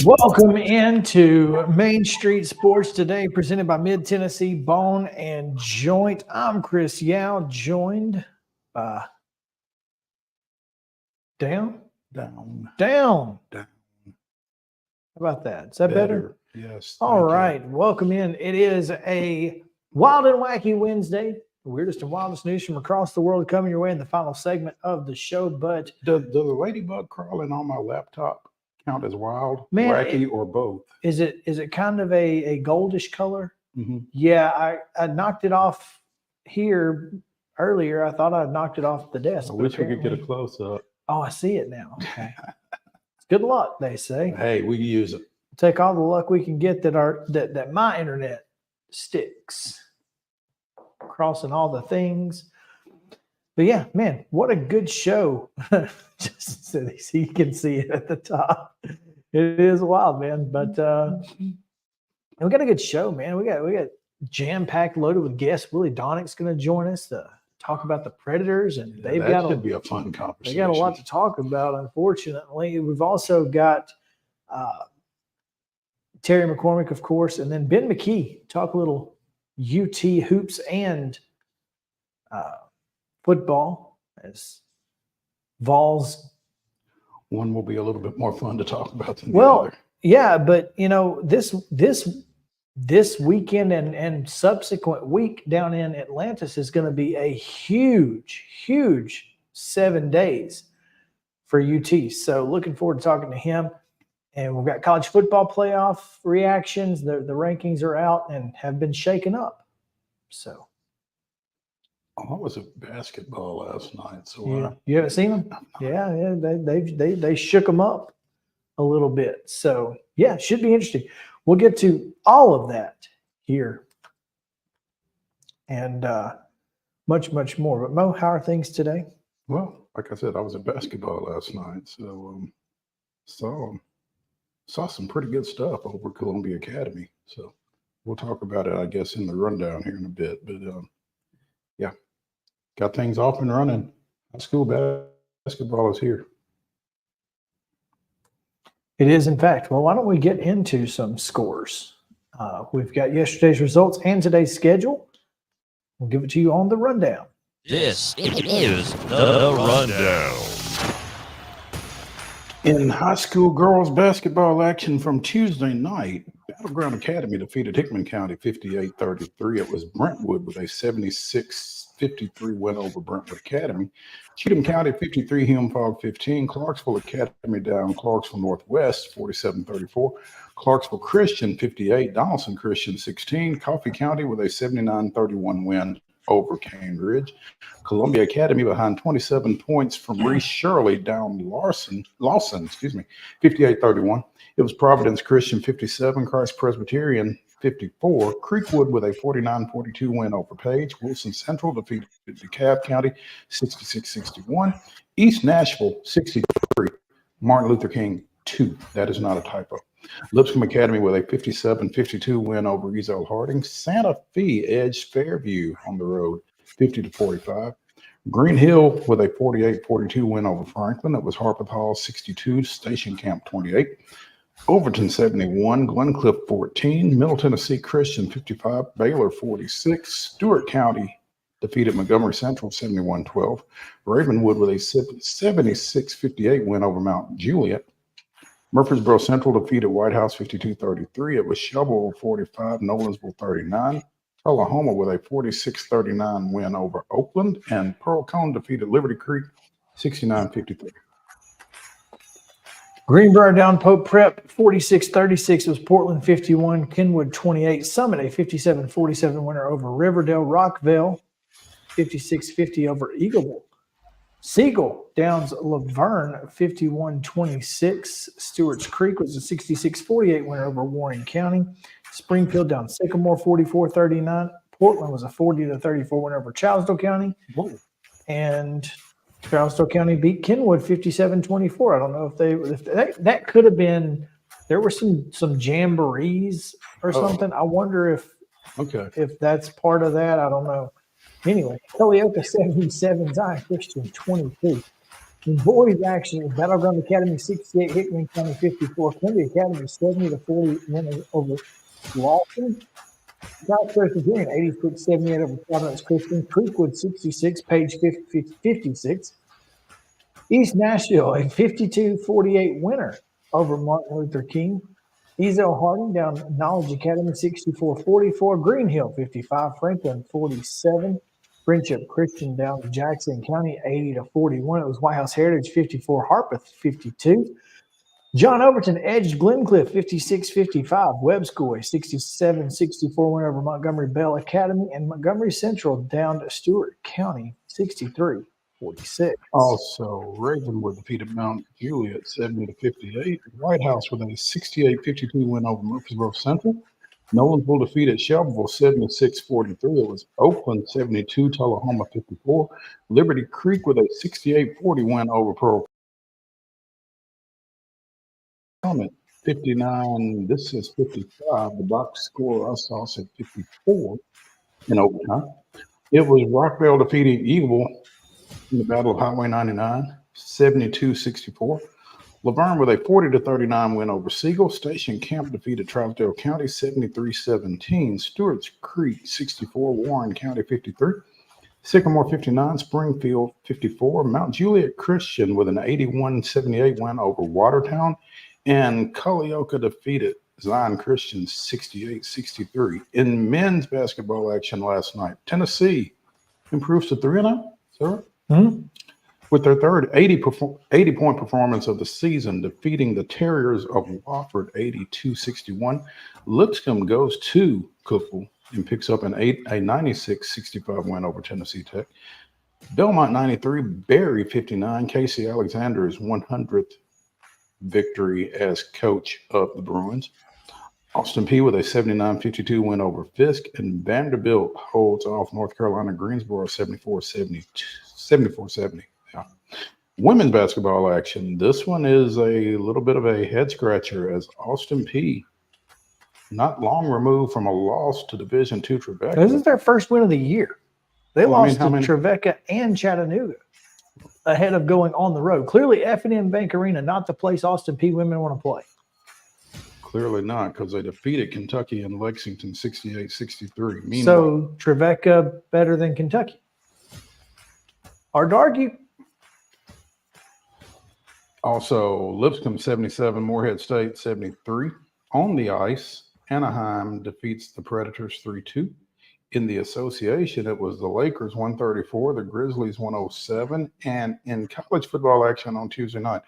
Welcome into Main Street Sports today, presented by Mid-Tennessee Bone and Joint. I'm Chris Yao, joined by Down. How about that? Is that better? Yes. All right. Welcome in. It is a wild and wacky Wednesday. The weirdest and wildest news from across the world coming your way in the final segment of the show. But does the ladybug crawling on my laptop count as wild, wacky, or both? Is it kind of a goldish color? Mm-hmm. Yeah, I knocked it off here earlier. I thought I knocked it off the desk. I wish we could get a close up. Oh, I see it now. Okay. Good luck, they say. Hey, we use it. Take all the luck we can get that my internet sticks. Crossing all the things. But yeah, man, what a good show. Just so you can see it at the top. It is wild, man. But we got a good show, man. We got jam-packed, loaded with guests. Willie DAUNIC's going to join us to talk about the Predators, and that should be a fun conversation. They got a lot to talk about, unfortunately. We've also got Terry McCormick, of course, and then Ben McKEE, talk a little UT hoops and football as VOLS. One will be a little bit more fun to talk about than the other. Yeah, but you know, this weekend and subsequent week down in Atlantis is going to be a huge 7 days for UT. So looking forward to talking to him. And we've got college football playoff reactions. The rankings are out and have been shaken up. So. Oh, I was at basketball last night. So yeah. You haven't seen them? Yeah. They shook them up a little bit. So yeah, should be interesting. We'll get to all of that here and much more. But Mo, how are things today? Well, like I said, I was at basketball last night. So saw some pretty good stuff over Columbia Academy. So we'll talk about it, I guess, in the rundown here in a bit. But yeah, got things off and running. High school basketball is here. It is, in fact. Well, why don't we get into some scores? We've got yesterday's results and today's schedule. We'll give it to you on the rundown. This is the rundown. In high school girls basketball action from Tuesday night, Battleground Academy defeated Hickman County 58-33. It was Brentwood with a 76-53 win over Brentwood Academy. Cheatham County 53, Hume-Fogg 15. Clarksville Academy down Clarksville Northwest 47-34. Clarksville Christian 58, Donaldson Christian 16. Coffee County with a 79-31 win over Cambridge. Columbia Academy behind 27 points from Reese Shirley down Lawson, 58-31. It was Providence Christian 57, Christ Presbyterian 54. Creekwood with a 49-42 win over Page. Wilson Central defeated DeKalb County 66-61. East Nashville 63. Martin Luther King 2. That is not a typo. Lipscomb Academy with a 57-52 win over Ezel Harding. Santa Fe edged Fairview on the road 50-45. Green Hill with a 48-42 win over Franklin. It was Harpeth Hall 62, Station Camp 28. Overton 71, Glencliff 14, Middle Tennessee Christian 55, Baylor 46. Stewart County defeated Montgomery Central 71-12. Ravenwood with a 76-58 win over Mount Juliet. Murfreesboro Central defeated White House 52-33. It was Shelbyville 45, Nolensville 39. Tullahoma with a 46-39 win over Oakland. And Pearl Cone defeated Liberty Creek 69-53. Greenbrier down Pope Prep 46-36 was Portland 51, Kenwood 28. Summit a 57-47 winner over Riverdale. Rockville 56-50 over Eagleville. Siegel downs Laverne 51-26. Stewart's Creek was a 66-48 winner over Warren County. Springfield down Sycamore 44-39. Portland was a 40-34 winner over Charleston County. Whoa. And Charleston County beat Kenwood 57-24. I don't know if that could have been, there were some jamborees or something. I wonder if that's part of that. I don't know. Anyway, Holyoke 77, Zion Christian 22. In boys action, Battleground Academy 68, Hickman County 54, Columbia Academy 70-40 win over Lawson. South Presbyterian 86-78 over Providence Christian. Creekwood 66, Page 56. East Nashville a 52-48 winner over Martin Luther King. Ezel Harding down Knowledge Academy 64-44. Green Hill 55, Franklin 47. Friendship Christian down to Jackson County 80-41. It was White House Heritage 54, Harpeth 52. John Overton edged Glencliff 56-55. Webb School a 67-64 win over Montgomery Bell Academy, and Montgomery Central down to Stewart County 63-46. Also, Ravenwood defeated Mount Juliet 70-58. White House with a 68-52 win over Murfreesboro Central. Nolensville defeated Shelbyville 76-43. It was Oakland 72, Tullahoma 54. Liberty Creek with a 68-40 win over Pearl. 59. This is 55. The box score I saw said 54 in overtime. It was Rockville defeating Eagle in the Battle of Highway 99, 72-64. Laverne with a 40-39 win over Siegel. Station Camp defeated Trousdale County 73-17. Stewart's Creek 64, Warren County 53. Sycamore 59, Springfield 54. Mount Juliet Christian with an 81-78 win over Watertown. And Culleoka defeated Zion Christian 68-63. In men's basketball action last night, Tennessee improves to 3-0, sir. Mm-hmm. With their third 80-point performance of the season, defeating the Terriers of Wofford 82-61. Lipscomb goes to Cookville and picks up a 96-65 win over Tennessee Tech. Belmont 93, Berry 59. Casey Alexander's 100th victory as coach of the Bruins. Austin P with a 79-52 win over Fisk, and Vanderbilt holds off North Carolina Greensboro 74-70. Yeah. Women's basketball action. This one is a little bit of a head scratcher as Austin P, not long removed from a loss to Division II Trevecca. This is their first win of the year. They lost to Trevecca and Chattanooga ahead of going on the road. Clearly, F&M Bank Arena, not the place Austin P women want to play. Clearly not, because they defeated Kentucky and Lexington 68-63. Meanwhile, So Trevecca better than Kentucky. Hard to argue. also Lipscomb 77, Morehead State 73. On the ice, Anaheim defeats the Predators 3-2. In the association, it was the Lakers 134, the Grizzlies 107. And in college football action on Tuesday night,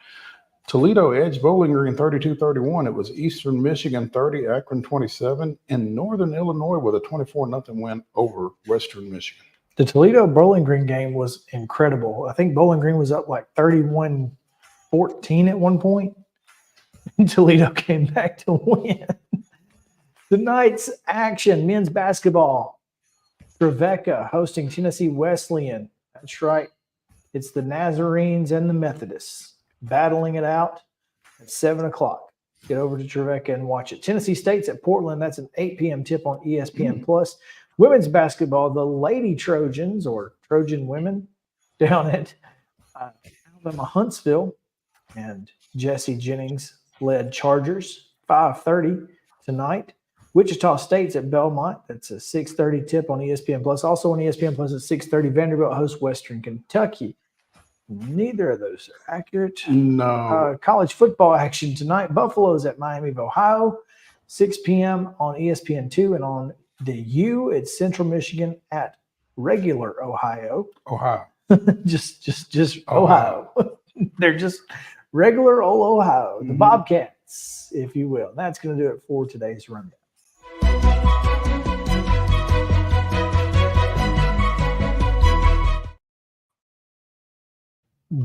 Toledo edged Bowling Green 32-31. It was Eastern Michigan 30, Akron 27, and Northern Illinois with a 24-0 win over Western Michigan. The Toledo Bowling Green game was incredible. I think Bowling Green was up like 31-14 at one point. And Toledo came back to win. Tonight's action, men's basketball. Trevecca hosting Tennessee Wesleyan. That's right. It's the Nazarenes and the Methodists battling it out at 7 o'clock. Get over to Trevecca and watch it. Tennessee State's at Portland. That's an 8 p.m. tip on ESPN+. Women's basketball, the Lady Trojans, or Trojan women, down at Alabama Huntsville. And Jesse Jennings led Chargers, 5:30 tonight. Wichita State's at Belmont. That's a 6:30 tip on ESPN+. Also on ESPN+ at 6:30, Vanderbilt hosts Western Kentucky. Neither of those are accurate. No. College football action tonight. Buffalo's at Miami of Ohio, 6 p.m. on ESPN2. And on the U, it's Central Michigan at regular Ohio. Ohio. just Ohio. They're just regular old Ohio. The Bobcats, if you will. That's going to do it for today's rundown.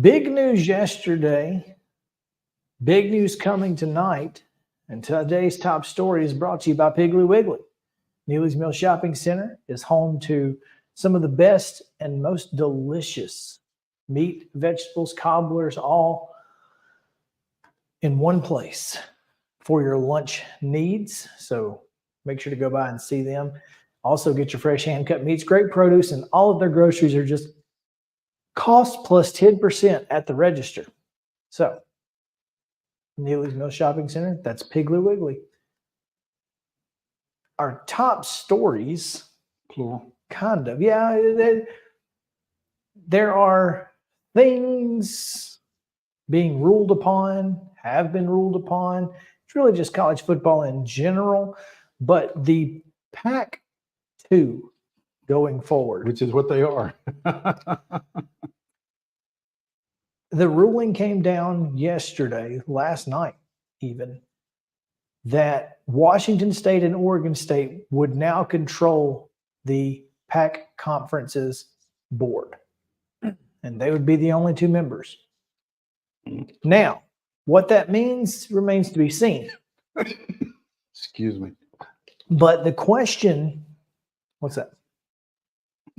Big news yesterday, big news coming tonight, and today's top story is brought to you by Piggly Wiggly. Neely's Mill Shopping Center is home to some of the best and most delicious meat, vegetables, cobblers, all in one place for your lunch needs. So make sure to go by and see them. Also get your fresh hand-cut meats, great produce, and all of their groceries are just cost plus 10% at the register. So, Neely's Mill Shopping Center, that's Piggly Wiggly. Our top stories, Plural. kind of, yeah, there are things being ruled upon, have been ruled upon. It's really just college football in general, but the Pac-2 going forward. Which is what they are. The ruling came down yesterday, last night even, that Washington State and Oregon State would now control the Pac conference's board. And they would be the only two members. Now, what that means remains to be seen. Excuse me. But the question, what's that?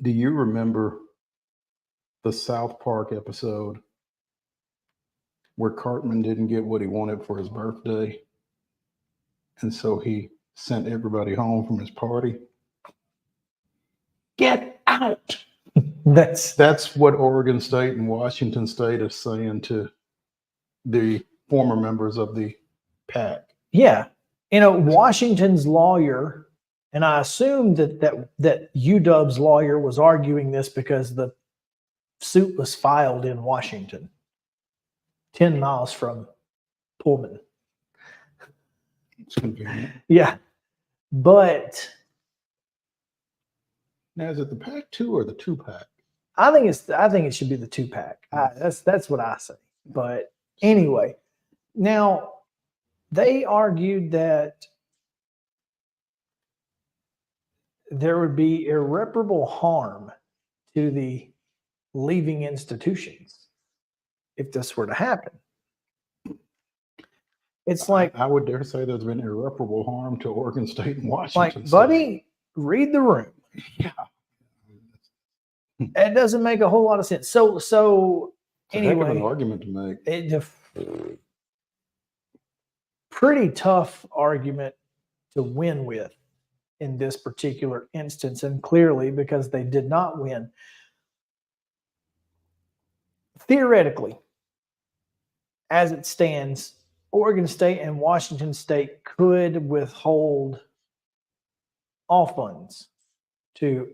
Do you remember the South Park episode where Cartman didn't get what he wanted for his birthday? And so he sent everybody home from his party. Get out. That's what Oregon State and Washington State is saying to the former members of the PAC. Yeah. You know, Washington's lawyer, and I assume that UW's lawyer was arguing this because the suit was filed in Washington, 10 miles from Pullman. It's convenient. Yeah. But Now, is it the PAC-2 or the 2-pack? I think it should be the 2-pack. That's what I say. But anyway, now they argued that there would be irreparable harm to the leaving institutions if this were to happen. It's like, I would dare say there's been irreparable harm to Oregon State and Washington State. buddy, read the room. Yeah. It doesn't make a whole lot of sense. So It's a heck of an anyway, argument to make. pretty tough argument to win with in this particular instance, and clearly because they did not win. Theoretically, as it stands, Oregon State and Washington State could withhold all funds to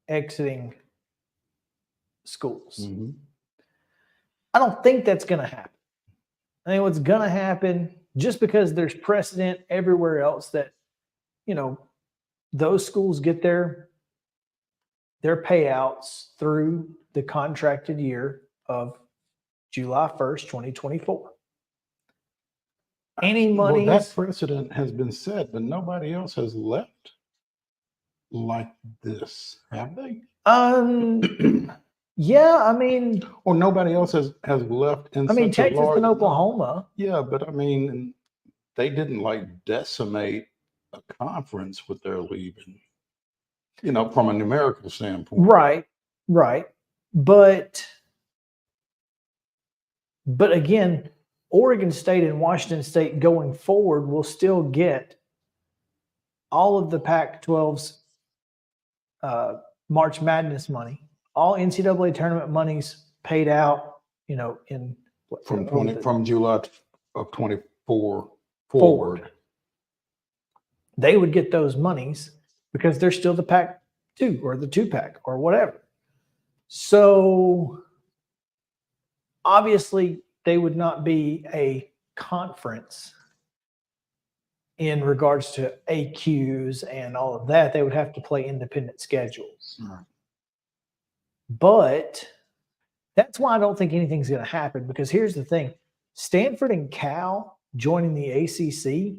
exiting schools. Mm-hmm. I don't think that's going to happen. I think what's going to happen, just because there's precedent everywhere else that, you know, those schools get their payouts through the contracted year of July 1st, 2024. Any money. Well, that precedent has been set, but nobody else has left like this, have they? Yeah, I mean, Or nobody else has left in such a Texas large and number. Oklahoma. Yeah, but I mean, they didn't like decimate a conference with their leaving, from a numerical standpoint. Right, right. But again, Oregon State and Washington State going forward will still get all of the Pac-12's March Madness money, all NCAA tournament monies paid out, in From July of 24 forward. They would get those monies because they're still the Pac-2 or the 2-pack or whatever. So obviously they would not be a conference in regards to AQs and all of that. They would have to play independent schedules. Right. But that's why I don't think anything's going to happen, because here's the thing. Stanford and Cal joining the ACC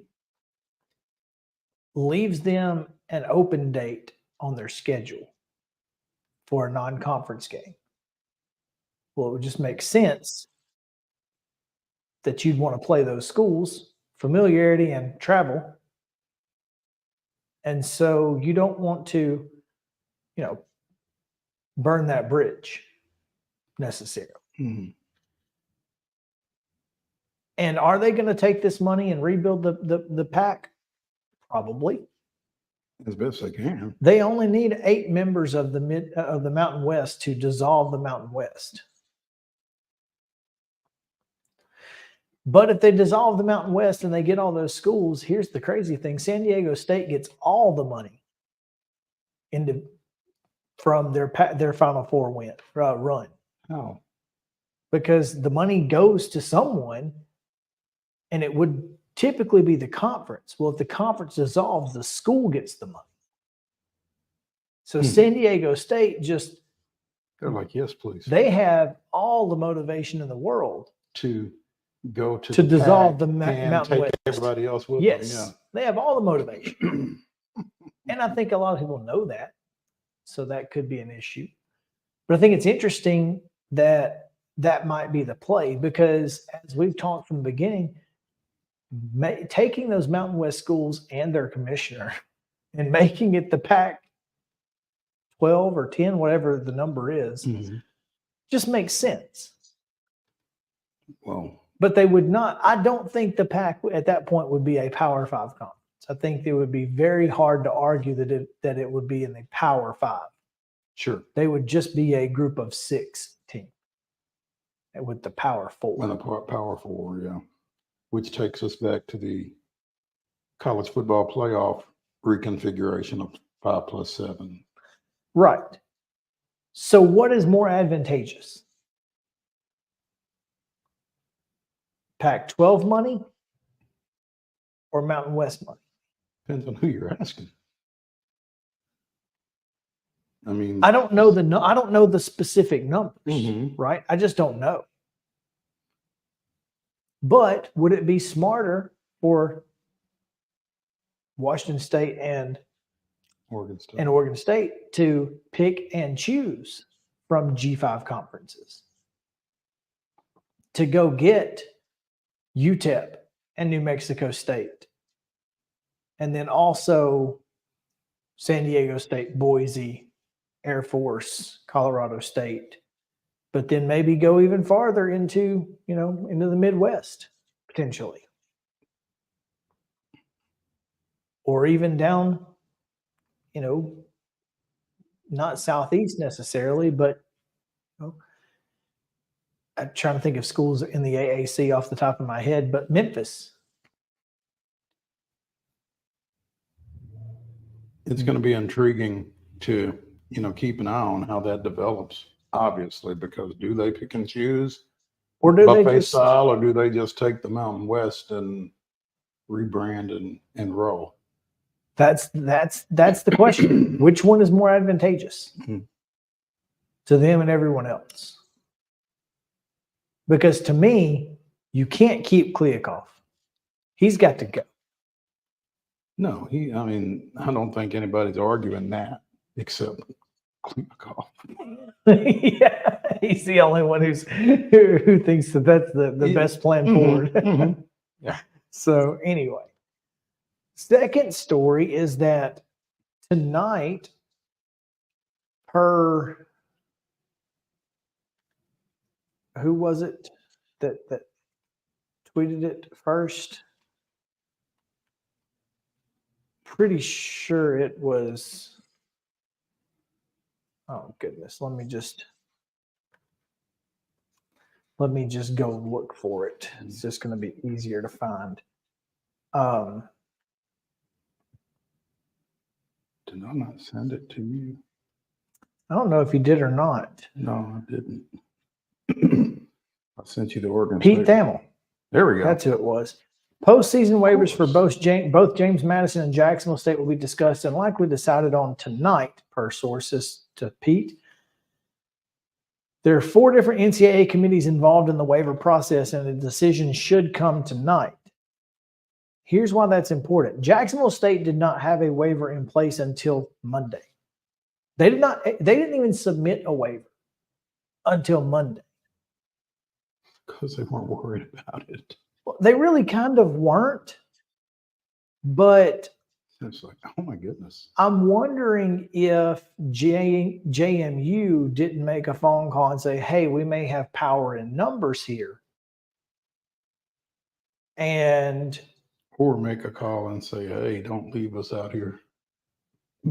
leaves them an open date on their schedule for a non-conference game. Well, it would just make sense that you'd want to play those schools, familiarity and travel. And so you don't want to, burn that bridge necessarily. Mm-hmm. And are they going to take this money and rebuild the pack? Probably. As best they can. They only need 8 members of the Mountain West to dissolve the Mountain West. But if they dissolve the Mountain West and they get all those schools, here's the crazy thing. San Diego State gets all the money from their Final Four run. Oh. Because the money goes to someone, and it would typically be the conference. Well, if the conference dissolves, the school gets the money. So San Diego State they're like, yes, please. They have all the motivation in the world to go to dissolve the and Mountain take West. everybody else with Yes, them. they have all the motivation. And I think a lot of people know that. So that could be an issue. But I think it's interesting that might be the play, because as we've talked from the beginning, taking those Mountain West schools and their commissioner and making it the Pac 12 or 10, whatever the number is, just makes sense. Well, but they would not. I don't think the Pac at that point would be a Power 5 conference. I think it would be very hard to argue that it would be in the Power 5. Sure. They would just be a group of 6 team with the Power 4. And the Power 4, yeah. Which takes us back to the college football playoff reconfiguration of 5+7. Right. So what is more advantageous? Pac-12 money or Mountain West money? Depends on who you're asking. I mean, I don't know the specific numbers, right? I just don't know. But would it be smarter for Washington State and Oregon State to pick and choose from G5 conferences, to go get UTEP and New Mexico State, and then also San Diego State, Boise, Air Force, Colorado State, but then maybe go even farther into the Midwest potentially, or even down, not Southeast necessarily, but I'm trying to think of schools in the AAC off the top of my head, but Memphis. It's going to be intriguing to, keep an eye on how that develops, obviously, because do they pick and choose Or do they buffet just style, or do they just take the Mountain West and rebrand and roll? That's the question. Which one is more advantageous to them and everyone else? Because to me, you can't keep Kliakov. He's got to go. No, I don't think anybody's arguing that except Broccoli McCall. Yeah, he's the only one who thinks that that's the Yeah. best plan Mhm, forward. mhm. Yeah. So anyway, second story is that tonight, per who was it that tweeted it first? Pretty sure it was. Oh goodness, let me just go look for it. It's just going to be easier to find. Did I not send it to you? I don't know if you did or not. No, I didn't. I sent you the Oregon Pete State. Thamel. There we go. That's who it was. Postseason waivers for both James Madison and Jacksonville State will be discussed and likely decided on tonight, per sources to Pete. There are 4 different NCAA committees involved in the waiver process, and a decision should come tonight. Here's why that's important. Jacksonville State did not have a waiver in place until Monday. They didn't even submit a waiver until Monday. Because they weren't worried about it. Well, they really kind of weren't, but It's like, oh my goodness. I'm wondering if JMU didn't make a phone call and say, hey, we may have power in numbers here. Or make a call and say, hey, don't leave us out here.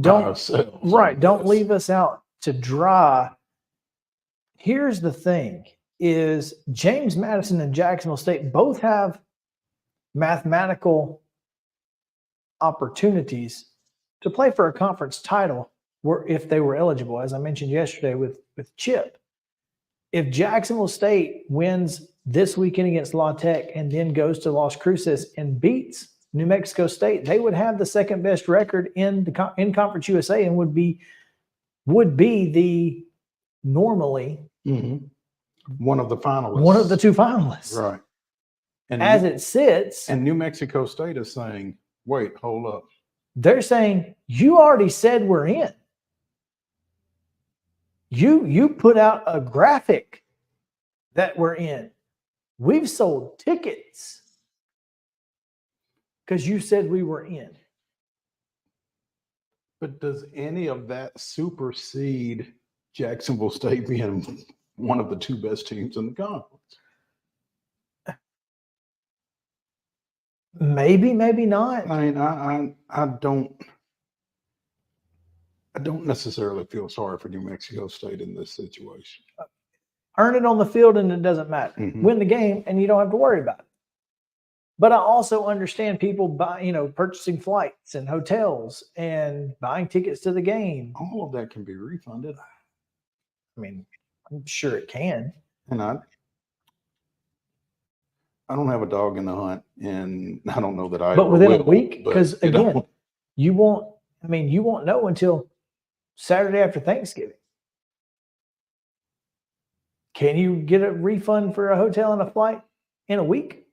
Don't leave us out to dry. Here's the thing is James Madison and Jacksonville State both have mathematical opportunities to play for a conference title if they were eligible, as I mentioned yesterday with Chip. If Jacksonville State wins this weekend against La Tech and then goes to Las Cruces and beats New Mexico State, they would have the second best record in Conference USA and would be the normally one of the finalists. One of the 2 finalists. Right. And as it sits. And New Mexico State is saying, wait, hold up. They're saying, you already said we're in. You put out a graphic that we're in. We've sold tickets because you said we were in. But does any of that supersede Jacksonville State being one of the 2 best teams in the conference? Maybe, maybe not. I mean, I don't necessarily feel sorry for New Mexico State in this situation. Earn it on the field and it doesn't matter. Win the game and you don't have to worry about it. But I also understand people purchasing flights and hotels and buying tickets to the game. All of that can be refunded. I mean, I'm sure it can. And I don't have a dog in the hunt, and I don't know that I. But within a week, because again, you won't know until Saturday after Thanksgiving. Can you get a refund for a hotel and a flight in a week?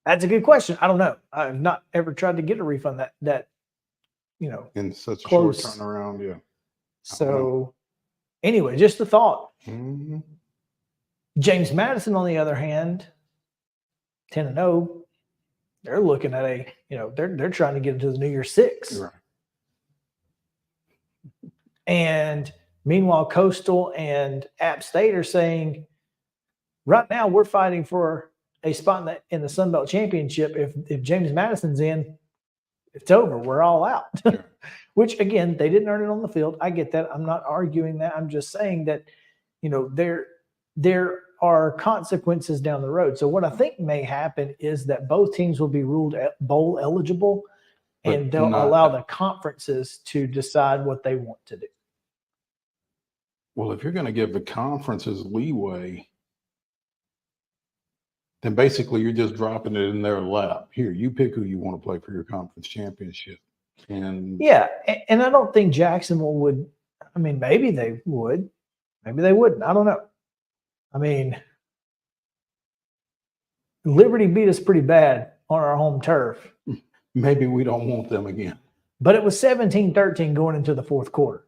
That's a good question. I don't know. I've not ever tried to get a refund that in such a close. short turnaround. Yeah. So anyway, just a thought. Mm-hmm. James Madison, on the other hand, 10-0, they're looking at they're trying to get into the New Year's Six. Right. And meanwhile, Coastal and App State are saying, right now we're fighting for a spot in the Sun Belt Championship. If James Madison's in, it's over. We're all out. Sure. Which, again, they didn't earn it on the field. I get that. I'm not arguing that. I'm just saying that, there are consequences down the road. So what I think may happen is that both teams will be ruled bowl eligible, and they'll allow the conferences to decide what they want to do. Well, if you're going to give the conferences leeway, then basically you're just dropping it in their lap. Here, you pick who you want to play for your conference championship. And yeah, and I don't think Jacksonville would. I mean, maybe they would. Maybe they wouldn't. I don't know. I mean, Liberty beat us pretty bad on our home turf. Maybe we don't want them again. But it was 17-13 going into the fourth quarter.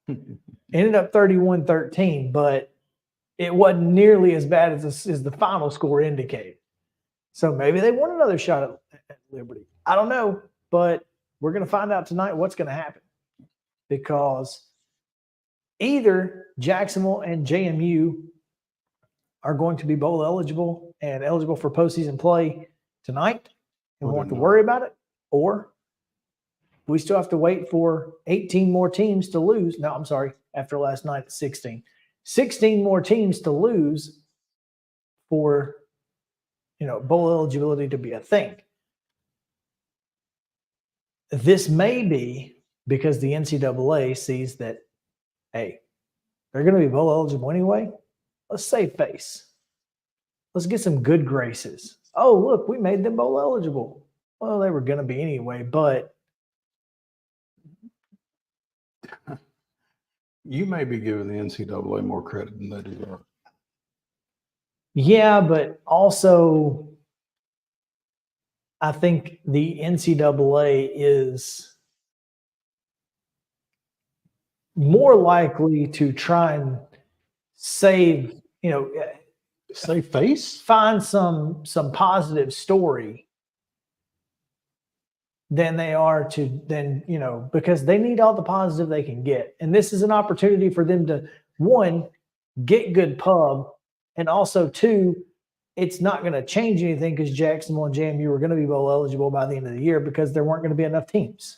Ended up 31-13, but it wasn't nearly as bad as the final score indicated. So maybe they want another shot at Liberty. I don't know, but we're going to find out tonight what's going to happen, because either Jacksonville and JMU are going to be bowl eligible and eligible for postseason play tonight and won't have to worry about it, or we still have to wait for 18 more teams to lose. No, I'm sorry. After last night at 16. 16 more teams to lose for, bowl eligibility to be a thing. This may be because the NCAA sees that, hey, they're going to be bowl eligible anyway. Let's save face. Let's get some good graces. Oh, look, we made them bowl eligible. Well, they were going to be anyway, but you may be giving the NCAA more credit than they deserve. Yeah, but also I think the NCAA is more likely to try and save face, find some positive story than they are to then, because they need all the positive they can get. And this is an opportunity for them to, one, get good pub, and also two, it's not going to change anything because Jacksonville and JMU are going to be bowl eligible by the end of the year because there weren't going to be enough teams.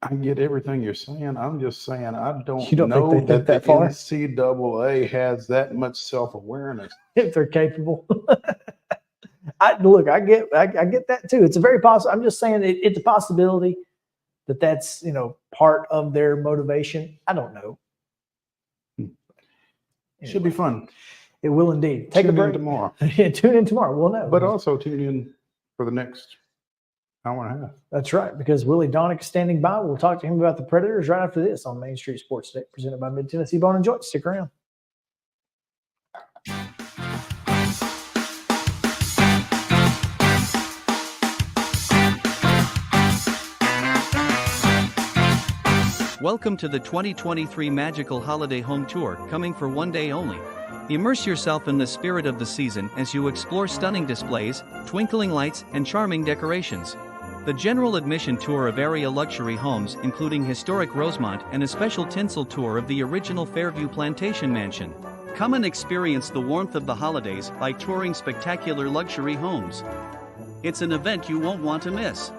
I get everything you're saying. I'm just saying I don't You don't know think they think that that the far? NCAA has that much self-awareness. If they're capable. I get that too. It's a very possible. I'm just saying it's a possibility that's part of their motivation. I don't know. Should be fun. It will indeed. Take a Tune in break tomorrow. Yeah, tune in tomorrow. We'll know. But also tune in for the next hour and a half. That's right, because Willie DAUNIC is standing by. We'll talk to him about the Predators right after this on Main Street Sports Day, presented by Mid-Tennessee Bone and Joint. Stick around. Welcome to the 2023 Magical Holiday Home Tour, coming for one day only. Immerse yourself in the spirit of the season as you explore stunning displays, twinkling lights, and charming decorations. The general admission tour of area luxury homes, including historic Rosemont, and a special tinsel tour of the original Fairview Plantation Mansion. Come and experience the warmth of the holidays by touring spectacular luxury homes. It's an event you won't want to miss.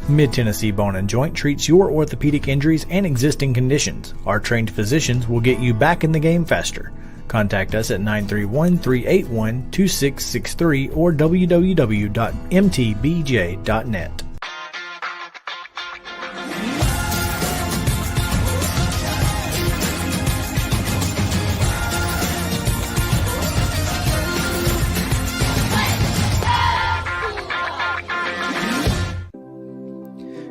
Mid-Tennessee Bone and Joint treats your orthopedic injuries and existing conditions. Our trained physicians will get you back in the game faster. Contact us at 931-381-2663 or www.mtbj.net.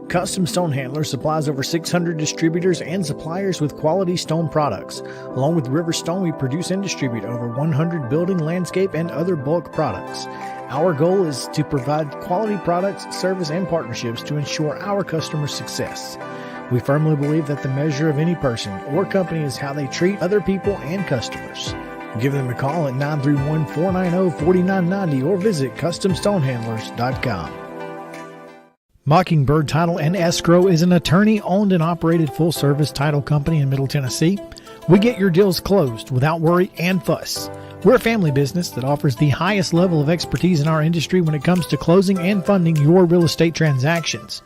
Custom Stone Handlers supplies over 600 distributors and suppliers with quality stone products. Along with River Stone, we produce and distribute over 100 building, landscape, and other bulk products. Our goal is to provide quality products, service, and partnerships to ensure our customers' success. We firmly believe that the measure of any person or company is how they treat other people and customers. Give them a call at 931-490-4990 or visit CustomStonehandlers.com. Mockingbird Title and Escrow is an attorney-owned and operated full-service title company in Middle Tennessee. We get your deals closed without worry and fuss. We're a family business that offers the highest level of expertise in our industry when it comes to closing and funding your real estate transactions.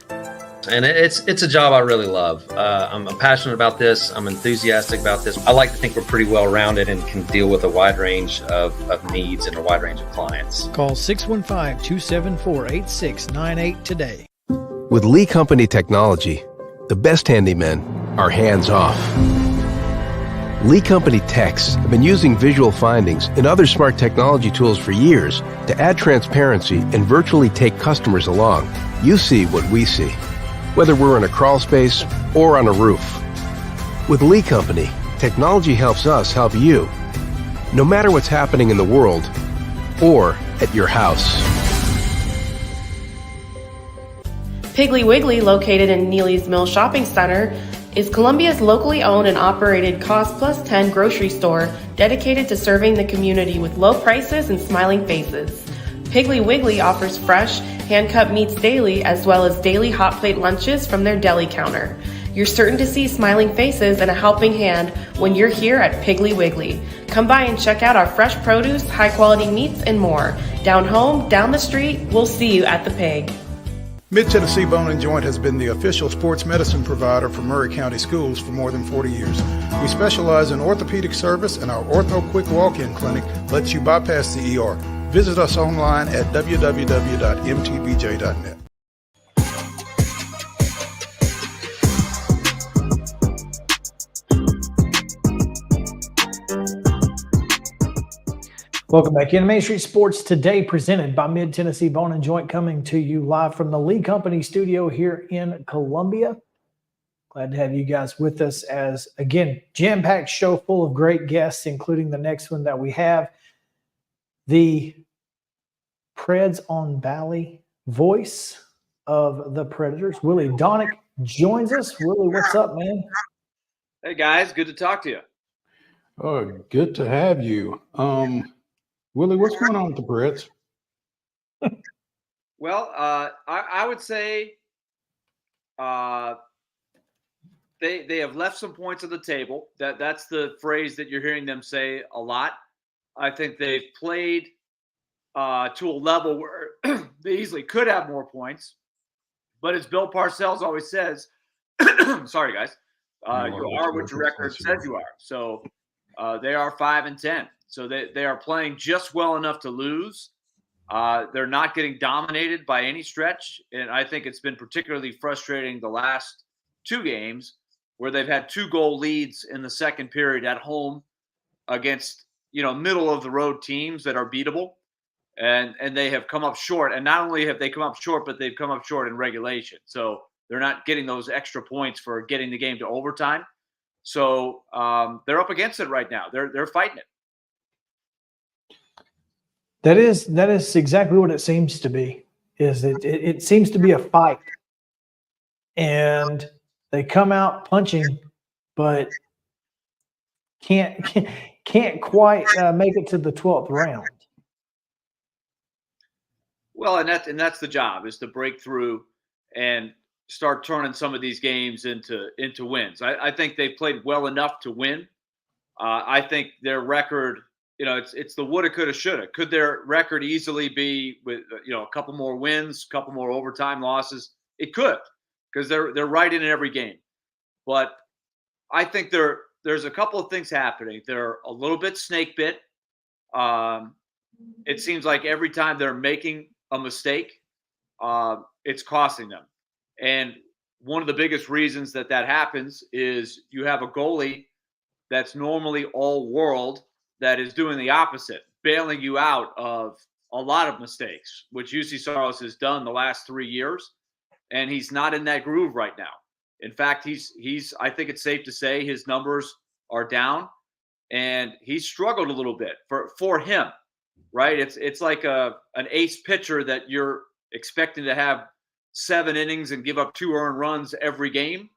And it's a job I really love. I'm passionate about this. I'm enthusiastic about this. I like to think we're pretty well-rounded and can deal with a wide range of needs and a wide range of clients. Call 615-274-8698 today. With Lee Company technology, the best handymen are hands-off. Lee Company techs have been using visual findings and other smart technology tools for years to add transparency and virtually take customers along. You see what we see, whether we're in a crawl space or on a roof. With Lee Company, technology helps us help you. No matter what's happening in the world, or at your house. Piggly Wiggly, located in Neely's Mill Shopping Center, is Columbia's locally owned and operated Cost Plus 10 grocery store dedicated to serving the community with low prices and smiling faces. Piggly Wiggly offers fresh, hand-cut meats daily, as well as daily hot plate lunches from their deli counter. You're certain to see smiling faces and a helping hand when you're here at Piggly Wiggly. Come by and check out our fresh produce, high-quality meats, and more. Down home, down the street, we'll see you at the Pig. Mid-Tennessee Bone and Joint has been the official sports medicine provider for Murray County Schools for more than 40 years. We specialize in orthopedic service, and our Ortho Quick Walk-In Clinic lets you bypass the ER. Visit us online at www.mtbj.net. Welcome back in Main Street Sports Today, presented by Mid-Tennessee Bone and Joint, coming to you live from the Lee Company studio here in Columbia. Glad to have you guys with us as, again, jam-packed show full of great guests, including the next one that we have, the PREDS on Valley voice of the Predators. Willie DAUNIC joins us. Willie, what's up, man? Hey, guys. Good to talk to you. Oh, good to have you. Willie, what's going on with the Preds? Well, I would say they have left some points on the table. That's the phrase that you're hearing them say a lot. I think they've played to a level where they easily could have more points. But as Bill Parcells always says, sorry, guys, you are what your record says you are. So they are 5-10. So they are playing just well enough to lose. They're not getting dominated by any stretch. And I think it's been particularly frustrating the last two games where they've had 2-goal leads in the second period at home against, middle of the road teams that are beatable. And they have come up short. And not only have they come up short, but they've come up short in regulation. So they're not getting those extra points for getting the game to overtime. So they're up against it right now. They're fighting it. That is exactly what it seems to be. It seems to be a fight, and they come out punching, but can't quite make it to the 12th round. Well, and that's the job, is to break through and start turning some of these games into wins. I think they played well enough to win. I think their record, it's the woulda, coulda, shoulda. Could their record easily be with a couple more wins, a couple more overtime losses? It could, because they're right in every game. But I think there's a couple of things happening. They're a little bit snake bit. It seems like every time they're making a mistake, it's costing them. And one of the biggest reasons that happens is you have a goalie that's normally all world that is doing the opposite, bailing you out of a lot of mistakes, which UC Saros has done the last 3 years. And he's not in that groove right now. In fact, he's I think it's safe to say his numbers are down, and he's struggled a little bit for him, right? It's like an ace pitcher that you're expecting to have 7 innings and give up 2 earned runs every game.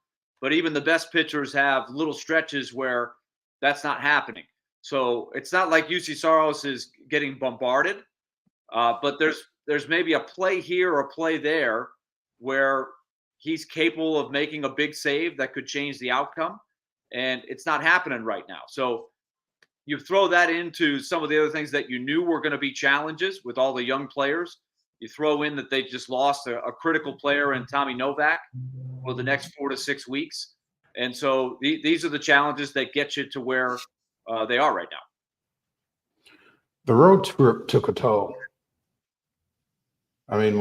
But even the best pitchers have little stretches where that's not happening. So it's not like UC Saros is getting bombarded, but there's maybe a play here or a play there where he's capable of making a big save that could change the outcome, and it's not happening right now. So you throw that into some of the other things that you knew were going to be challenges with all the young players. You throw in that they just lost a critical player in Tommy Novak for the next 4 to 6 weeks. And so these are the challenges that get you to where they are right now. The road trip took a toll. I mean,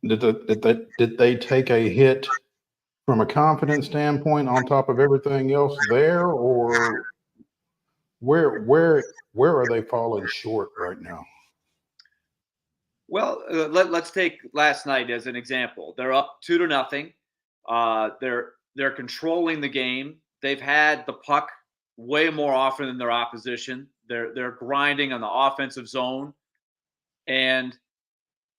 did they take a hit from a confidence standpoint on top of everything else there, or where are they falling short right now? Well, let's take last night as an example. They're up 2-0. They're controlling the game. They've had the puck way more often than their opposition. They're grinding on the offensive zone. And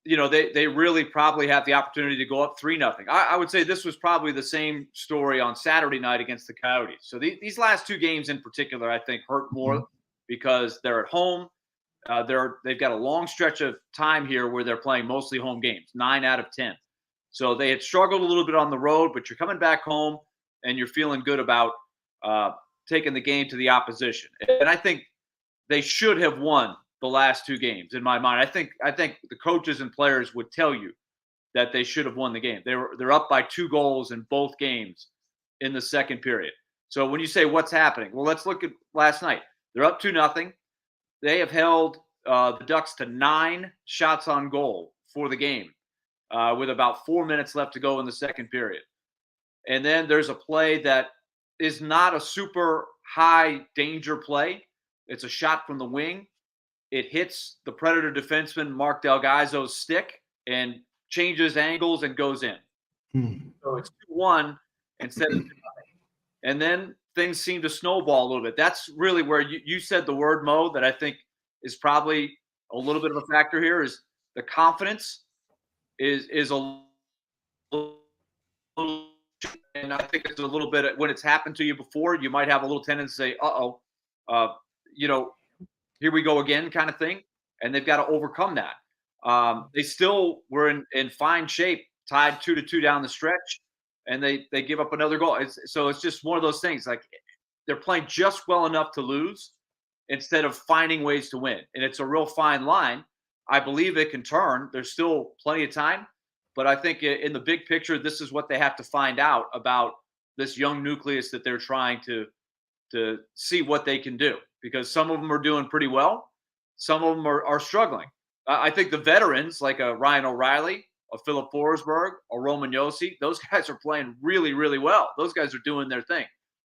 they really probably have the opportunity to go up 3-0. I would say this was probably the same story on Saturday night against the Coyotes. So these last two games in particular, I think, hurt more because they're at home. They've got a long stretch of time here where they're playing mostly home games, 9 out of 10. So they had struggled a little bit on the road, but you're coming back home and you're feeling good about taking the game to the opposition. And I think they should have won the last two games in my mind. I think the coaches and players would tell you that they should have won the game. They're up by 2 goals in both games in the second period. So when you say what's happening, well, let's look at last night. They're up 2-0. They have held the Ducks to 9 shots on goal for the game with about 4 minutes left to go in the second period. And then there's a play that is not a super high danger play. It's a shot from the wing. It hits the Predator defenseman Mark Delgaizo's stick and changes angles and goes in. So it's 2-1 instead of 2-0. And then things seem to snowball a little bit. That's really where you said the word, Mo, that I think is probably a little bit of a factor here is the confidence is a little, and I think it's a little bit when it's happened to you before, you might have a little tendency to say, here we go again kind of thing. And they've got to overcome that. They still were in fine shape, tied 2-2 down the stretch, and they give up another goal. So it's just one of those things. Like they're playing just well enough to lose instead of finding ways to win. And it's a real fine line. I believe it can turn. There's still plenty of time. But I think in the big picture, this is what they have to find out about this young nucleus that they're trying to see what they can do. Because some of them are doing pretty well. Some of them are struggling. I think the veterans, like a Ryan O'Reilly, a Philip Forsberg, a Roman Josi, those guys are playing really, really well. Those guys are doing their thing.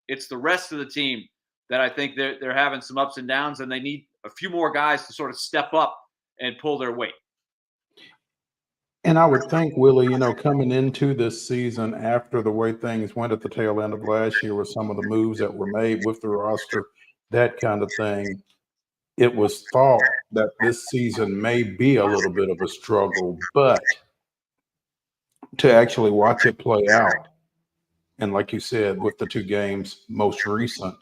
It's the rest of the team that I think they're having some ups and downs, and they need a few more guys to sort of step up and pull their weight. And I would think, Willie, coming into this season after the way things went at the tail end of last year with some of the moves that were made with the roster, that kind of thing, it was thought that this season may be a little bit of a struggle, but to actually watch it play out, and like you said, with the 2 games most recent,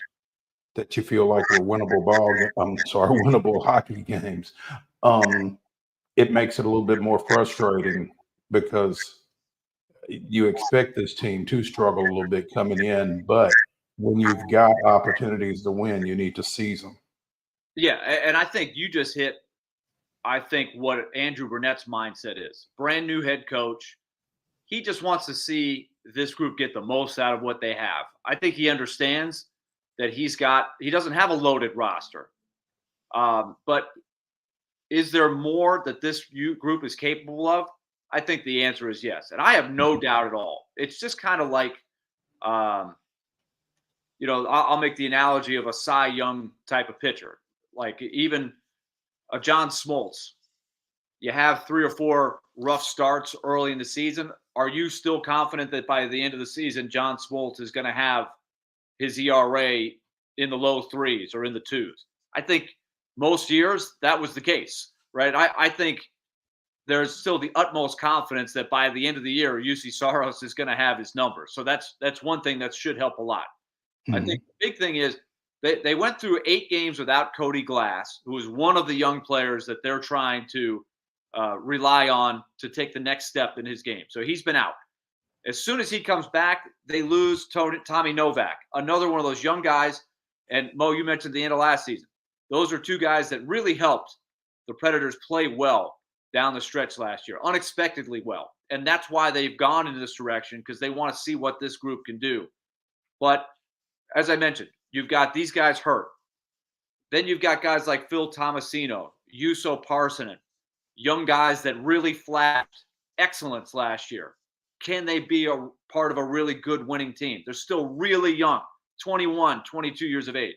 that you feel like were winnable hockey games, it makes it a little bit more frustrating because you expect this team to struggle a little bit coming in, but when you've got opportunities to win, you need to seize them. Yeah, and I think you just hit, what Andrew Burnett's mindset is. Brand new head coach. He just wants to see this group get the most out of what they have. I think he understands that he doesn't have a loaded roster. But is there more that this group is capable of? I think the answer is yes. And I have no doubt at all. It's just kind of like, I'll make the analogy of a Cy Young type of pitcher. Like even a John Smoltz. You have 3 or 4 rough starts early in the season. Are you still confident that by the end of the season, John Smoltz is going to have his ERA in the low 3s or in the 2s? I think most years that was the case, right? I think there's still the utmost confidence that by the end of the year, UC Saros is going to have his number. So that's one thing that should help a lot. I think the big thing is they went through 8 games without Cody Glass, who is one of the young players that they're trying to rely on to take the next step in his game. So he's been out. As soon as he comes back, they lose Tommy Novak, another one of those young guys. And Mo, you mentioned the end of last season. Those are 2 guys that really helped the Predators play well down the stretch last year, unexpectedly well. And that's why they've gone in this direction, because they want to see what this group can do. But as I mentioned, you've got these guys hurt. Then you've got guys like Phil Tomasino, Juuso Parssinen, young guys that really flashed excellence last year. Can they be a part of a really good winning team? They're still really young, 21, 22 years of age.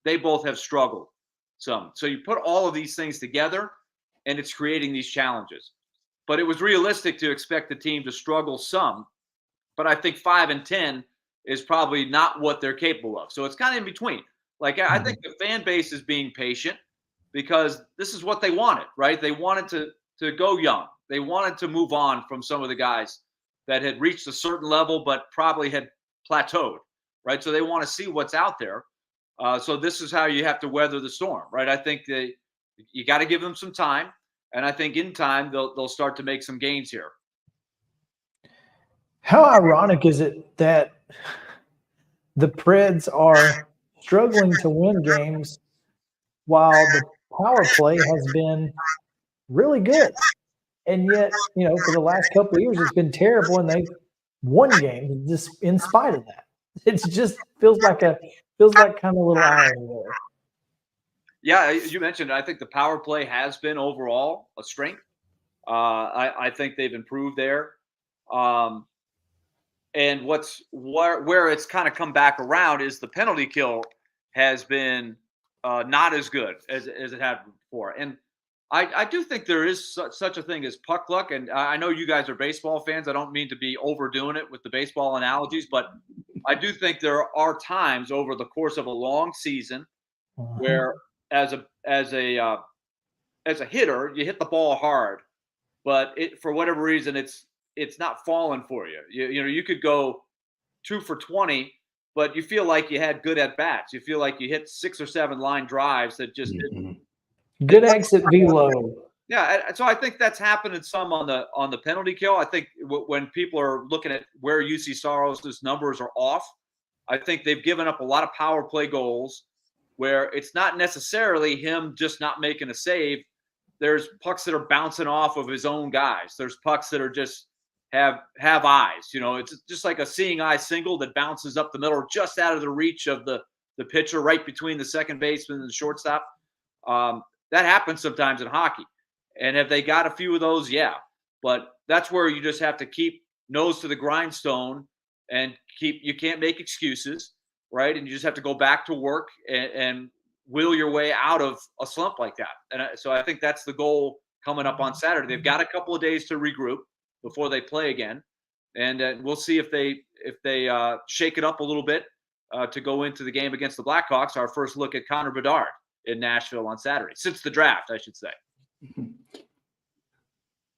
They both have struggled some. So you put all of these things together, and it's creating these challenges. But it was realistic to expect the team to struggle some. But I think 5-10 is probably not what they're capable of. So it's kind of in between. Like, I think the fan base is being patient. because this is what they wanted, right? They wanted to go young. They wanted to move on from some of the guys that had reached a certain level but probably had plateaued, right? So they want to see what's out there. So this is how you have to weather the storm, right? I think that you got to give them some time, and I think in time they'll start to make some gains here. How ironic is it that the Preds are struggling to win games while the power play has been really good? And yet, for the last couple of years, it's been terrible, and they've won games just in spite of that. It just feels like kind of a little irony there. Yeah, you mentioned it. I think the power play has been overall a strength. I think they've improved there. And where it's kind of come back around is the penalty kill has been not as good as it had before. And I do think there is such a thing as puck luck. And I know you guys are baseball fans. I don't mean to be overdoing it with the baseball analogies, but I do think there are times over the course of a long season where as a hitter, you hit the ball hard, but for whatever reason, it's not falling for you. You could go 2 for 20, but you feel like you had good at bats. You feel like you hit 6 or 7 line drives that just didn't. Good exit velo. Yeah, so I think that's happening some on the penalty kill. I think when people are looking at where UC Saros' numbers are off, I think they've given up a lot of power play goals where it's not necessarily him just not making a save. There's pucks that are bouncing off of his own guys. There's pucks that are just have eyes. It's just like a seeing eye single that bounces up the middle, just out of the reach of the pitcher, right between the second baseman and the shortstop. That happens sometimes in hockey. And have they got a few of those? Yeah. But that's where you just have to keep nose to the grindstone and you can't make excuses, right? And you just have to go back to work and will your way out of a slump like that. And so I think that's the goal coming up on Saturday. They've got a couple of days to regroup before they play again. And we'll see if they shake it up a little bit to go into the game against the Blackhawks. Our first look at Connor Bedard in Nashville on Saturday, since the draft, I should say.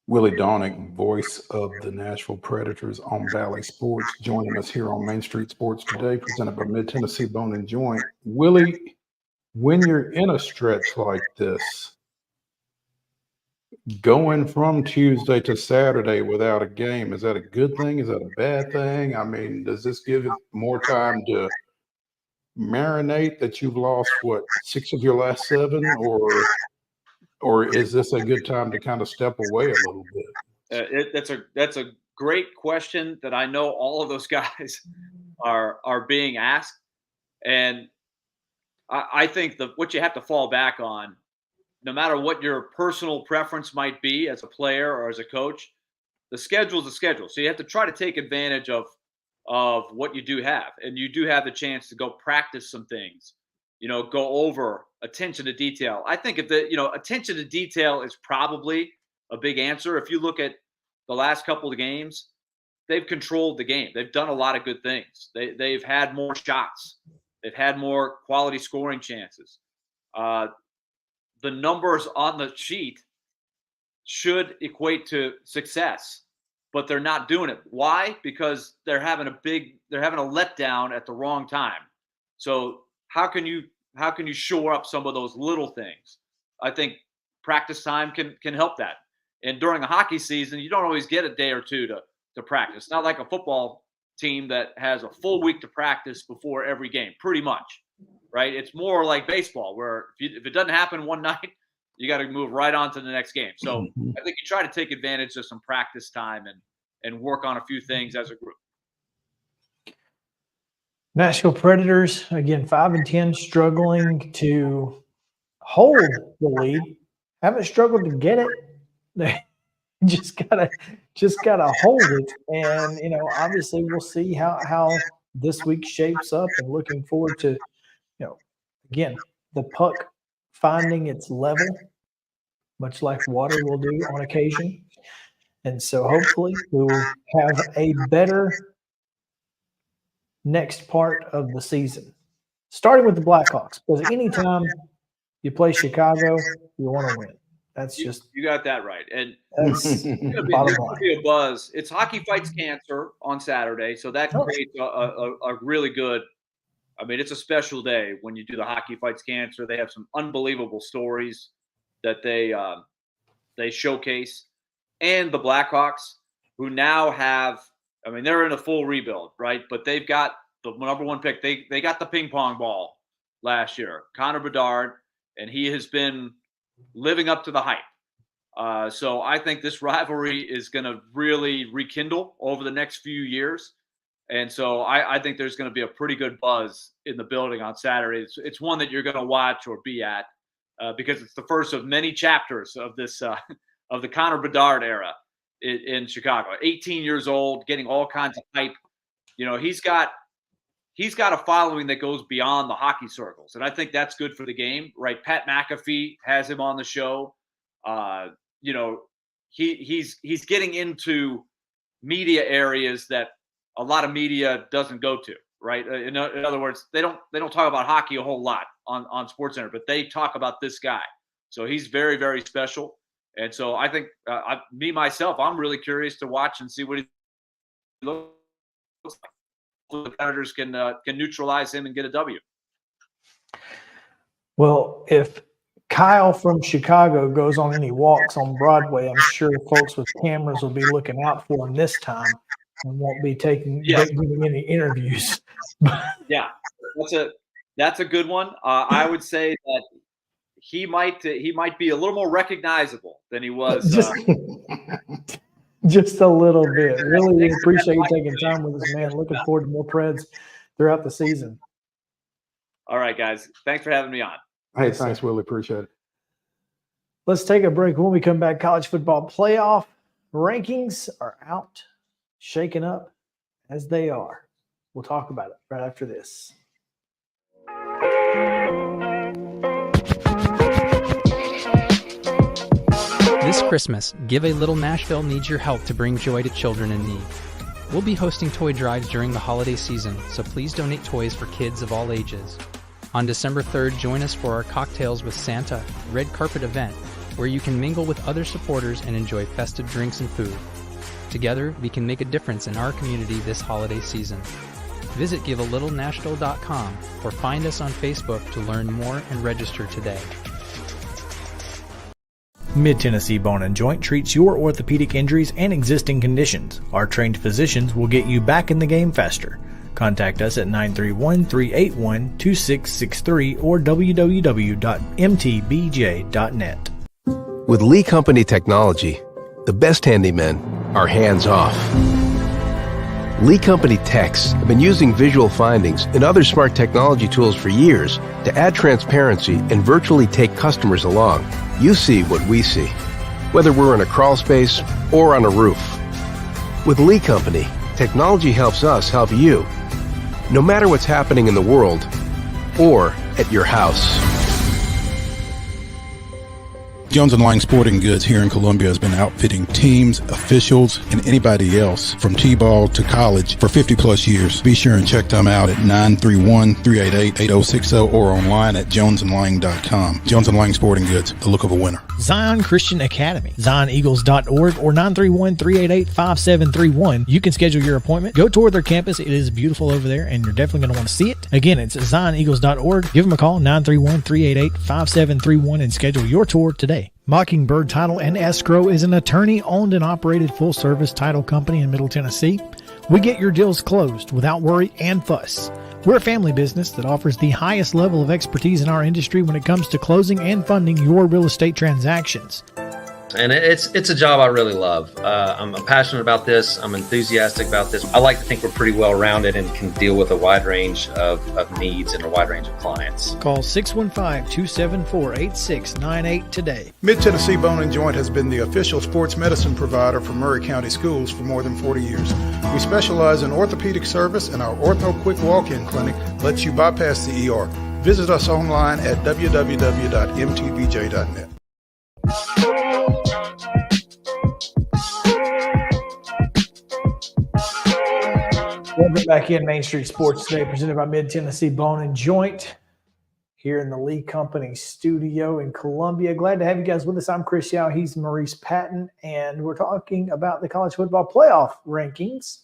Willie DAUNIC, voice of the Nashville Predators on Valley Sports, joining us here on Main Street Sports Today, presented by Mid-Tennessee Bone and Joint. Willie, when you're in a stretch like this, going from Tuesday to Saturday without a game, is that a good thing? Is that a bad thing? I mean, does this give it more time to marinate that you've lost, 6 of your last 7, or is this a good time to kind of step away a little bit? That's a great question that I know all of those guys are being asked. And I think what you have to fall back on, no matter what your personal preference might be as a player or as a coach, the schedule is the schedule. So you have to try to take advantage of what you do have. And you do have the chance to go practice some things, go over attention to detail. I think attention to detail is probably a big answer. If you look at the last couple of games, they've controlled the game. They've done a lot of good things. They've had more shots. They've had more quality scoring chances. The numbers on the sheet should equate to success, but they're not doing it. Why? Because they're having a letdown at the wrong time. So how can you shore up some of those little things? I think practice time can help that. And during a hockey season, you don't always get a day or two to practice. It's not like a football team that has a full week to practice before every game, pretty much, right? It's more like baseball, where if it doesn't happen one night, you got to move right on to the next game. So I think you try to take advantage of some practice time and work on a few things as a group. Nashville Predators, again, 5-10, struggling to hold the lead. Haven't struggled to get it. They just gotta hold it. And obviously we'll see how this week shapes up, and looking forward to, again, the puck finding its level, much like water will do on occasion. And so hopefully we will have a better next part of the season, starting with the Blackhawks, because anytime You play Chicago, you want to win. That's just you got that right. And that's there's bottom going to line. be a buzz. It's Hockey Fights Cancer on Saturday, so that Oh. creates a really good. I mean, it's a special day when you do the Hockey Fights Cancer. They have some unbelievable stories that they showcase, and the Blackhawks, who now have. I mean, they're in a full rebuild, right? But they've got the number one pick. They got the ping pong ball last year, Connor Bedard, and he has been living up to the hype. So I think this rivalry is going to really rekindle over the next few years. And so I think there's going to be a pretty good buzz in the building on Saturday. It's one that you're going to watch or be at because it's the first of many chapters of this of the Connor Bedard era in Chicago. 18 years old, getting all kinds of hype. You know, he's got a following that goes beyond the hockey circles, and I think that's good for the game, right? Pat McAfee has him on the show. You know, he's getting into media areas that a lot of media doesn't go to, right? In other words, they don't talk about hockey a whole lot on SportsCenter, but they talk about this guy. So he's very, very special. And so I think myself, I'm really curious to watch and see what he looks like. The Predators can neutralize him and get a W. Well, if Kyle from Chicago goes on any walks on Broadway, I'm sure folks with cameras will be looking out for him this time and won't be giving any interviews. Yeah, that's a good one. I would say that he might be a little more recognizable than he was. Just a little bit. Really appreciate you taking time with us, man. Looking forward to more Preds throughout the season. All right, guys. Thanks for having me on. Hey, thanks, Willie. Appreciate it. Let's take a break. When we come back, college football playoff rankings are out, shaken up as they are. We'll talk about it right after this. This Christmas, Give a Little Nashville needs your help to bring joy to children in need. We'll be hosting toy drives during the holiday season, so please donate toys for kids of all ages. On December 3rd, join us for our Cocktails with Santa red carpet event, where you can mingle with other supporters and enjoy festive drinks and food. Together, we can make a difference in our community this holiday season. Visit givealittle.nashville.com or find us on Facebook to learn more and register today. Mid-Tennessee Bone and Joint treats your orthopedic injuries and existing conditions. Our trained physicians will get you back in the game faster. Contact us at 931-381-2663 or www.mtbj.net. With Lee Company technology, the best handymen are hands-off. Lee Company techs have been using visual findings and other smart technology tools for years to add transparency and virtually take customers along. You see what we see, whether we're in a crawl space or on a roof. With Lee Company, technology helps us help you, no matter what's happening in the world or at your house. Jones & Lang Sporting Goods here in Columbia has been outfitting teams, officials, and anybody else from T-ball to college for 50 plus years. Be sure and check them out at 931-388-8060 or online at jonesandlang.com. Jones & Lang Sporting Goods, the look of a winner. Zion Christian Academy, zioneagles.org or 931-388-5731. You can schedule your appointment. Go tour their campus. It is beautiful over there, and you're definitely going to want to see it. Again, it's zioneagles.org. Give them a call, 931-388-5731, and schedule your tour today. Mockingbird Title and Escrow is an attorney-owned and operated full-service title company in Middle Tennessee. We get your deals closed without worry and fuss. We're a family business that offers the highest level of expertise in our industry when it comes to closing and funding your real estate transactions. And it's a job I really love. I'm passionate about this. I'm enthusiastic about this. I like to think we're pretty well rounded and can deal with a wide range of needs and a wide range of clients. Call 615-274-8698 today. Mid-Tennessee Bone and Joint has been the official sports medicine provider for Murray County Schools for more than 40 years. We specialize in orthopedic service, and our Ortho Quick Walk-In Clinic lets you bypass the ER. Visit us online at www.mtbj.net. Welcome back in Main Street Sports today, presented by Mid-Tennessee Bone and Joint. here in the Lee Company studio in Columbia. Glad to have you guys with us. I'm Chris Yao. He's Maurice Patton, and we're talking about the college football playoff rankings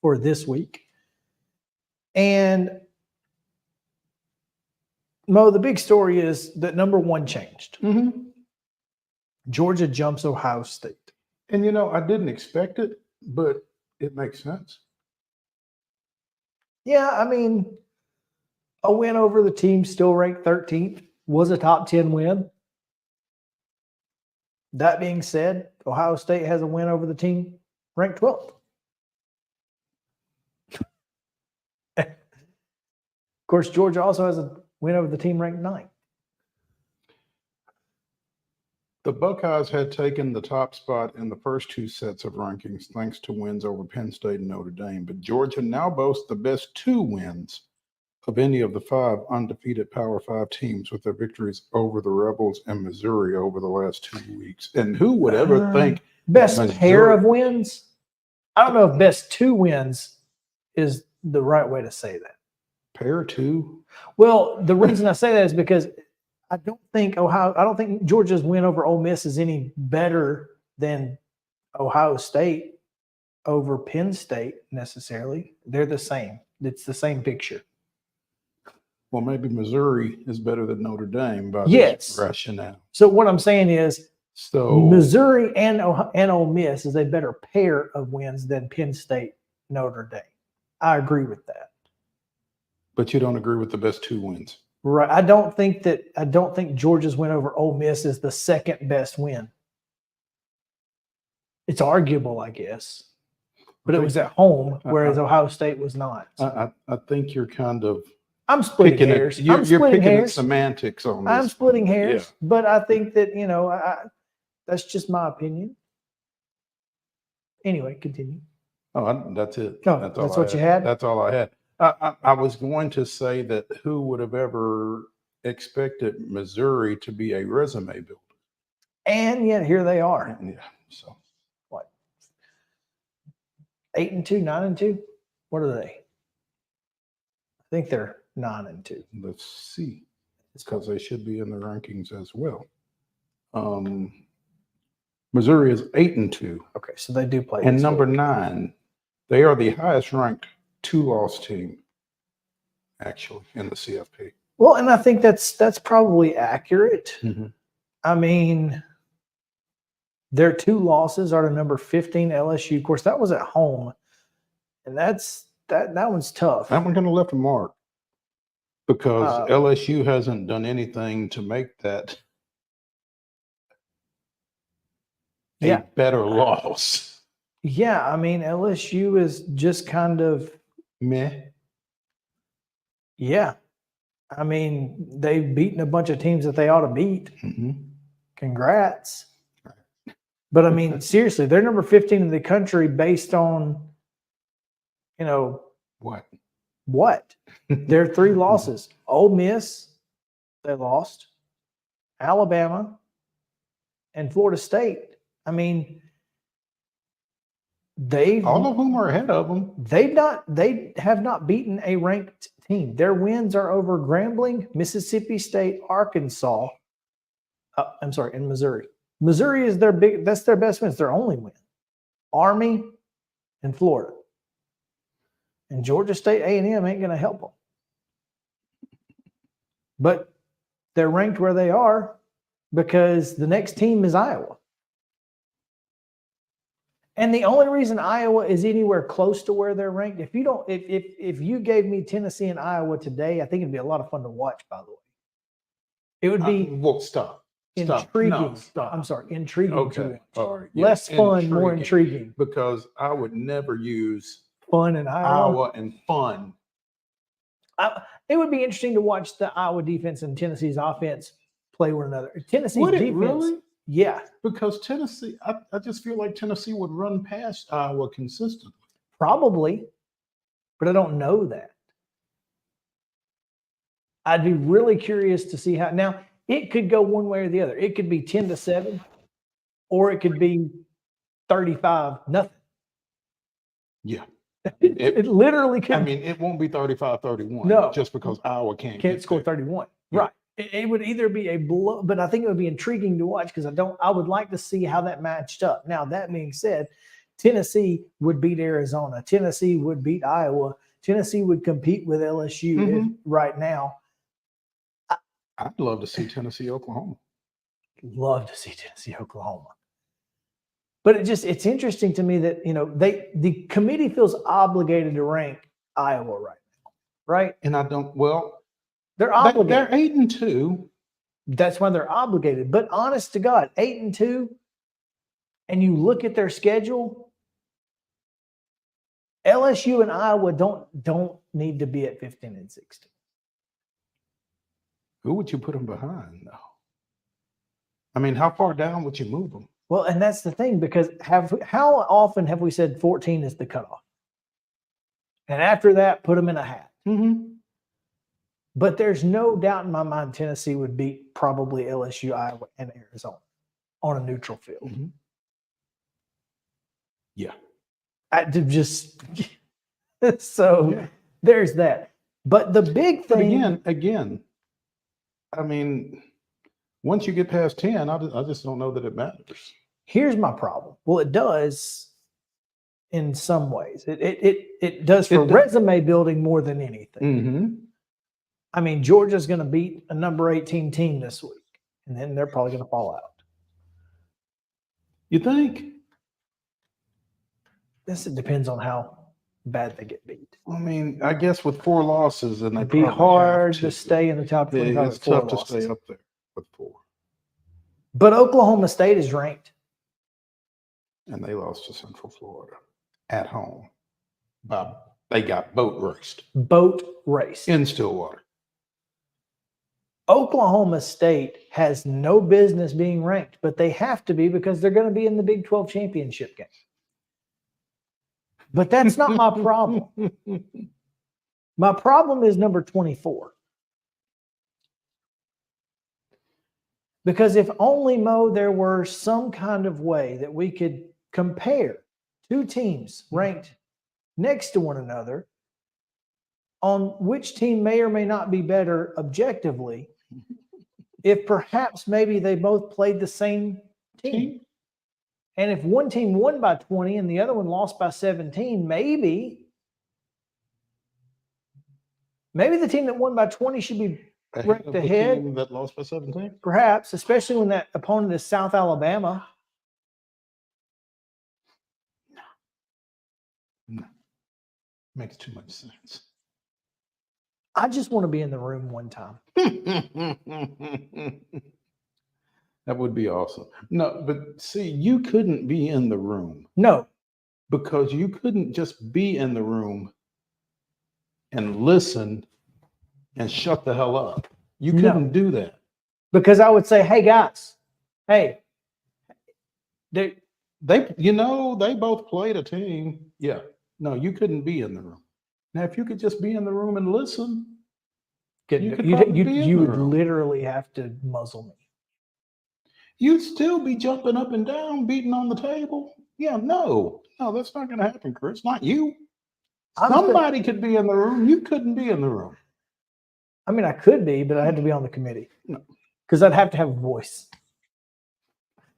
for this week. And Mo, the big story is that number one changed. Mm-hmm. Georgia jumps Ohio State. And, I didn't expect it, but it makes sense. Yeah, I mean, a win over the team still ranked 13th was a top 10 win. That being said, Ohio State has a win over the team ranked 12th. Of course, Georgia also has a win over the team ranked 9th. The Buckeyes had taken the top spot in the first two sets of rankings thanks to wins over Penn State and Notre Dame, but Georgia now boasts the best 2 wins of any of the 5 undefeated Power 5 teams with their victories over the Rebels and Missouri over the last 2 weeks. And who would ever think best Missouri, pair of wins? I don't know if best 2 wins is the right way to say that. Pair 2? Well, the reason I say that is because I don't think Georgia's win over Ole Miss is any better than Ohio State over Penn State necessarily. They're the same. It's the same picture. Well, maybe Missouri is better than Notre Dame by Yes. this rationale. So what I'm saying is So Missouri and Ole Miss is a better pair of wins than Penn State, Notre Dame. I agree with that. but you don't agree with the best 2 wins. Right. I don't think Georgia's win over Ole Miss is the second best win. It's arguable, I guess. But it was at home, whereas Ohio State was not. I think you're kind of I'm splitting picking hairs. You're I'm splitting picking at hairs. semantics on this. I'm splitting hairs. Yeah. But I think that, that's just my opinion. Anyway, continue. Oh, that's it. No, all that's I what you had? That's all I had. I was going to say that who would have ever expected Missouri to be a resume builder? And yet here they are. Yeah. So What? 8-2, 9-2? What are they? I think they're 9-2. let's see, because they should be in the rankings as well. Missouri is 8-2, Okay, so they do play. and this number week. 9, they are the highest ranked 2-loss team, actually, in the CFP. Well, and I think that's probably accurate. Mhm. I mean, their 2 losses are to number 15 LSU. Of course, that was at home, and that one's tough. That one kind of left a mark because Uh, LSU hasn't done anything to make that Yeah. a better loss. Yeah, I mean, LSU is just kind of, Meh. yeah. I mean, they've beaten a bunch of teams that they ought to beat. Mhm. Congrats. But I mean, seriously, they're number 15 in the country based on, What? Their 3 losses. Ole Miss, they lost. Alabama and Florida State. I mean, All of them are ahead of them. they have not beaten a ranked team. Their wins are over Grambling, Mississippi State, Arkansas. And Missouri. Missouri is that's their best win. It's their only win. Army and Florida. And Georgia State A&M ain't going to help them. But they're ranked where they are because the next team is Iowa. And the only reason Iowa is anywhere close to where they're ranked, if you gave me Tennessee and Iowa today, I think it'd be a lot of fun to watch, by the way. It would be Well, stop. intriguing. No, stop. I'm sorry, intriguing. Okay. To watch. All right. Yeah, Less fun, more intriguing. Because I would never use Fun in Iowa. Iowa and fun. It would be interesting to watch the Iowa defense and Tennessee's offense play one another. Tennessee's Would it defense, really? yeah, Because Tennessee, I just feel like Tennessee would run past Iowa consistently. probably, but I don't know that. I'd be really curious to see how. Now, it could go one way or the other. It could be 10-7, or it could be 35-0. Yeah. It literally could. I mean, it won't be 35-31. No. Just because Iowa can't score there. 31. Yeah. Right. It would either be a blow, but I think it would be intriguing to watch because I would like to see how that matched up. Now, that being said, Tennessee would beat Arizona. Tennessee would beat Iowa. Tennessee would compete with LSU right now. I'd love to see Tennessee, Oklahoma. Love to see Tennessee, Oklahoma. But it's interesting to me that, the committee feels obligated to rank Iowa right now, right? And I don't, well, they're obligated. They're 8-2. That's why they're obligated. But honest to God, 8-2, and you look at their schedule, LSU and Iowa don't need to be at 15 and 16. Who would you put them behind, though? I mean, how far down would you move them? Well, and that's the thing, because how often have we said 14 is the cutoff? And after that, put them in a hat. But there's no doubt in my mind Tennessee would beat probably LSU, Iowa, and Arizona on a neutral field. Yeah. There's that. But the big thing. But again, I mean, once you get past 10, I just don't know that it matters. Here's my problem. Well, it does in some ways. It does for resume building more than anything. I mean, Georgia's going to beat a number 18 team this week, and then they're probably going to fall out. You think? This depends on how bad they get beat. I mean, I guess with 4 losses, and it'd be hard to stay in the top 25. It's tough to stay up there with 4. But Oklahoma State is ranked. And they lost to Central Florida at home. They got boat raced. In Stillwater. Oklahoma State has no business being ranked, but they have to be because they're going to be in the Big 12 championship game. But that's not my problem. My problem is number 24. Because if only, Mo, there were some kind of way that we could compare 2 teams ranked next to one another on which team may or may not be better objectively, if perhaps maybe they both played the same team. And if one team won by 20 and the other one lost by 17, maybe the team that won by 20 should be ranked ahead. Team that lost by 17? Perhaps, especially when that opponent is South Alabama. No. Makes too much sense. I just want to be in the room one time. That would be awesome. No, but see, you couldn't be in the room. No. Because you couldn't just be in the room and listen and shut the hell up. You couldn't do that. Because I would say, hey, guys, hey. They both played a team. Yeah. No, you couldn't be in the room. Now, if you could just be in the room and listen, you would literally have to muzzle me. You'd still be jumping up and down, beating on the table. Yeah, no, that's not going to happen, Chris. Not you. Somebody could be in the room. You couldn't be in the room. I mean, I could be, but I had to be on the committee. No. Because I'd have to have a voice.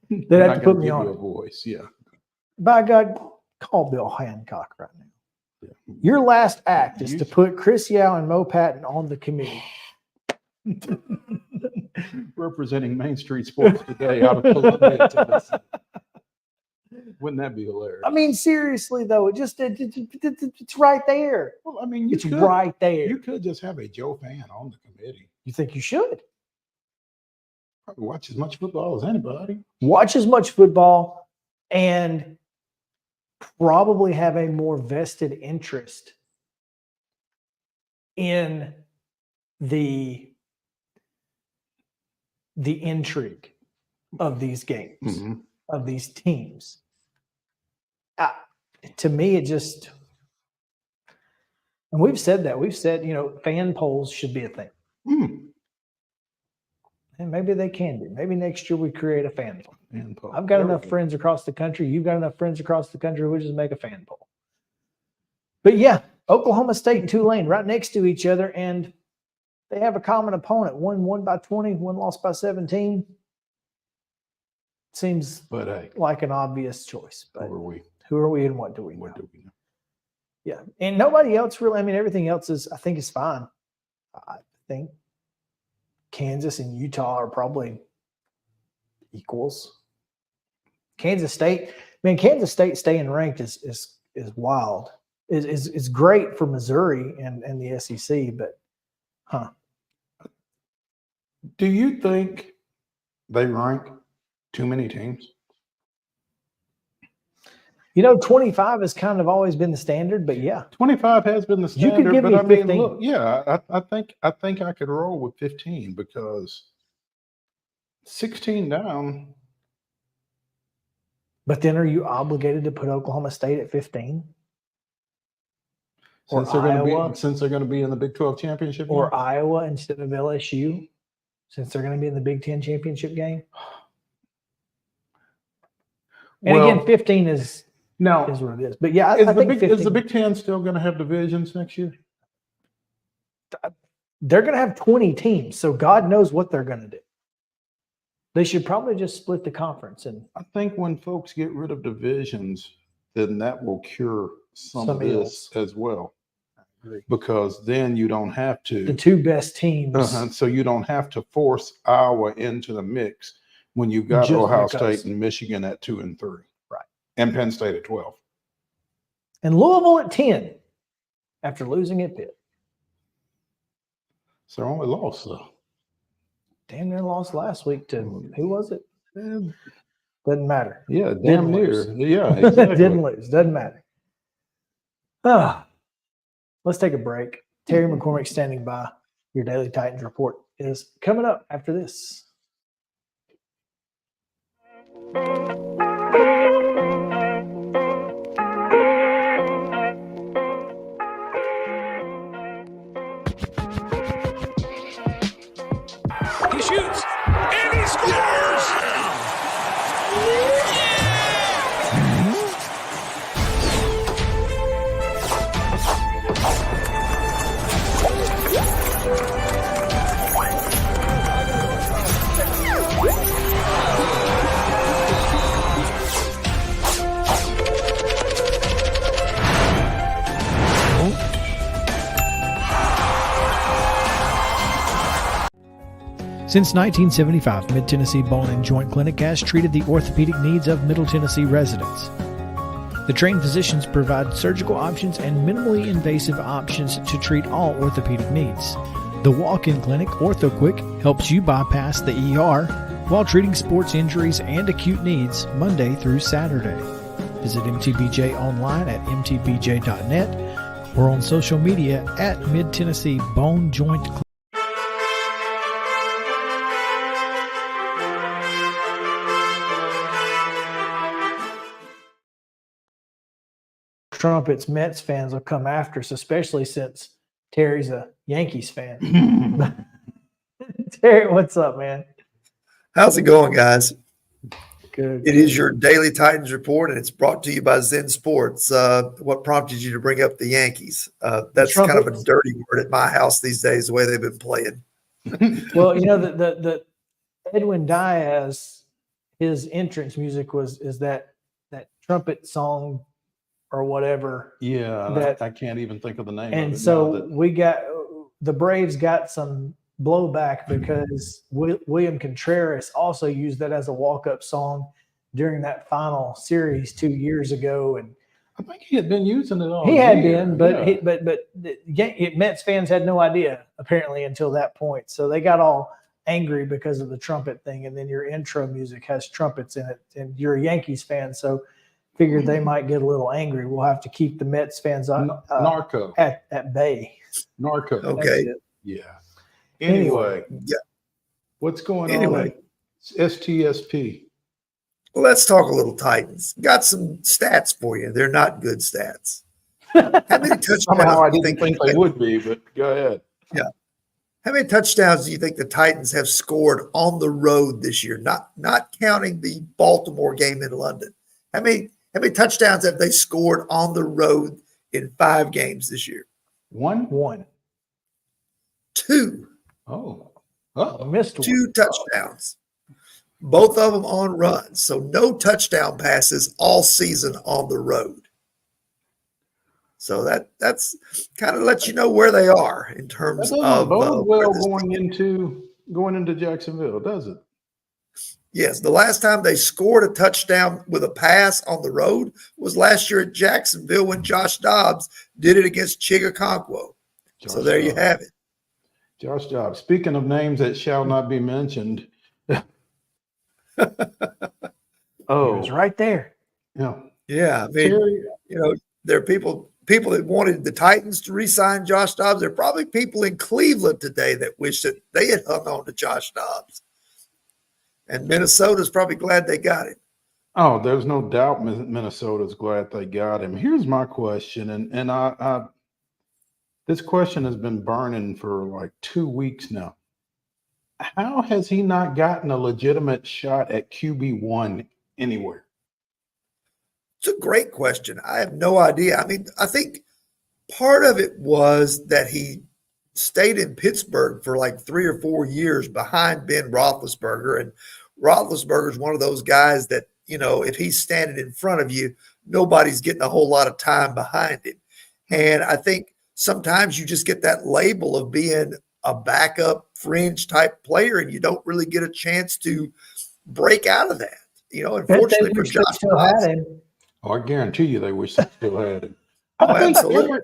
They'd have to put me on a voice, yeah. By God, call Bill Hancock right now. Yeah. Your last act is to put Chris Yao and Mo Patton on the committee. Representing Main Street Sports today out of Columbia, Tennessee. Wouldn't that be hilarious? I mean, seriously, though, it's right there. Well, I mean, it's right there. You could just have a Joe Fan on the committee. You think you should? Probably watch as much football as anybody. Watch as much football and probably have a more vested interest in the intrigue of these games, of these teams. To me, it just, and we've said that. We've said, fan polls should be a thing. And maybe they can be. Maybe next year we create a fan poll. I've got enough friends across the country. You've got enough friends across the country. We'll just make a fan poll. But yeah, Oklahoma State and Tulane right next to each other, and they have a common opponent. One won by 20, one lost by 17. Seems But hey, like an obvious choice. who But are we? who are we and what do we know? What do we know? Yeah. And nobody else really, I mean, everything else is, I think, is fine. I think Kansas and Utah are probably equals. Kansas State, man, Kansas State staying ranked is wild. Is great for Missouri and the SEC, but Do you think they rank too many teams? 25 has kind of always been the standard, but yeah. 25 has been the You could standard, give but me I mean, 15. look, yeah, I think I could roll with 15 because 16 down. But then are you obligated to put Oklahoma State at 15? Or Since they're going Iowa? to be, since they're going to be in the Big 12 championship Or game? Iowa instead of LSU, since they're going to be in the Big Ten championship game? And Well, again, 15 is now, what it is. But yeah, I is think 15, the Big 10 still going to have divisions next year? they're going to have 20 teams, so God knows what they're going to do. They should probably just split the conference. And I think when folks get rid of divisions, then that will cure some of Some this as well. Because then you don't have the to. two best teams. So you don't have to force Iowa into the mix when you've got Just Ohio because. State and Michigan at 2 and 3. Right. And Penn State at 12. And Louisville at 10 after losing at Pitt. So they only lost though. Damn near lost last week to who was it? Yeah, Doesn't matter. damn Didn't near. lose. Yeah, exactly. Didn't lose. Doesn't matter. Let's take a break. Terry McCormick standing by. Your Daily Titans report is coming up after this. He shoots and he scores! Since 1975, Mid-Tennessee Bone and Joint Clinic has treated the orthopedic needs of Middle Tennessee residents. The trained physicians provide surgical options and minimally invasive options to treat all orthopedic needs. The walk-in clinic, OrthoQuick, helps you bypass the ER while treating sports injuries and acute needs Monday through Saturday. Visit MTBJ online at mtbj.net or on social media at Mid-Tennessee Bone Joint Clinic. Trumpets Mets fans will come after us, especially since Terry's a Yankees fan. Terry, what's up, man? How's it going, guys? Good. It is your Daily Titans report, and it's brought to you by Zen Sports. What prompted you to bring up the Yankees? That's kind of a dirty word at my house these days, the way they've been playing. Well, the Edwin Diaz, his entrance music is that trumpet song or whatever. Yeah, that I can't even think of the name. And of it so now that, we got the Braves got some blowback because William Contreras also used that as a walk-up song during that final series 2 years ago, and I think he had been using it all. he had year. been, but Yeah. but Mets fans had no idea apparently until that point. So they got all angry because of the trumpet thing, and then your intro music has trumpets in it, and you're a Yankees fan, so figured they might get a little angry. We'll have to keep the Mets fans Narco. at bay. Narco. Okay. Yeah. Anyway, yeah. What's going Anyway. on? STSP. Let's talk a little Titans. Got some stats for you. They're not good stats. How many touchdowns Somehow I do you didn't think they would be, but go ahead. Yeah. How many touchdowns do you think the Titans have scored on the road this year? Not counting the Baltimore game in London. How many touchdowns have they scored on the road in 5 games this year. One. 2. Missed 2 touchdowns. Both of them on runs. So no touchdown passes all season on the road. So that's kind of lets you know where they are in terms of well going into Jacksonville, does it? Yes, the last time they scored a touchdown with a pass on the road was last year at Jacksonville when Josh Dobbs did it against Chigakonkwo. So there you have it. Josh Dobbs. Speaking of names that shall not be mentioned. It's right there. Yeah. Yeah. I mean, there are people that wanted the Titans to re-sign Josh Dobbs. There are probably people in Cleveland today that wish that they had hung on to Josh Dobbs. And Minnesota's probably glad they got him. Oh, there's no doubt Minnesota's glad they got him. Here's my question, and I this question has been burning for like 2 weeks now. How has he not gotten a legitimate shot at QB1 anywhere? It's a great question. I have no idea. I mean, I think part of it was that he stayed in Pittsburgh for like 3 or 4 years behind Ben Roethlisberger. And Roethlisberger is one of those guys that, if he's standing in front of you, nobody's getting a whole lot of time behind him. And I think sometimes you just get that label of being a backup fringe type player and you don't really get a chance to break out of that. Unfortunately for Josh Dobbs. I guarantee you they wish they still had him. Absolutely.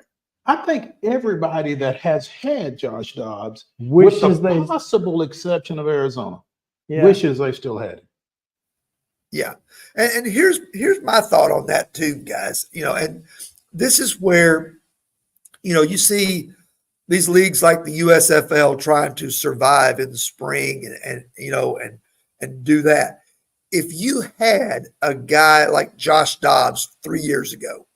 I think everybody that has had Josh Dobbs, wishes with the possible exception of Arizona, wishes they still had him. Yeah. And here's my thought on that too, guys. And this is where, you see these leagues like the USFL trying to survive in the spring and do that. If you had a guy like Josh Dobbs 3 years ago,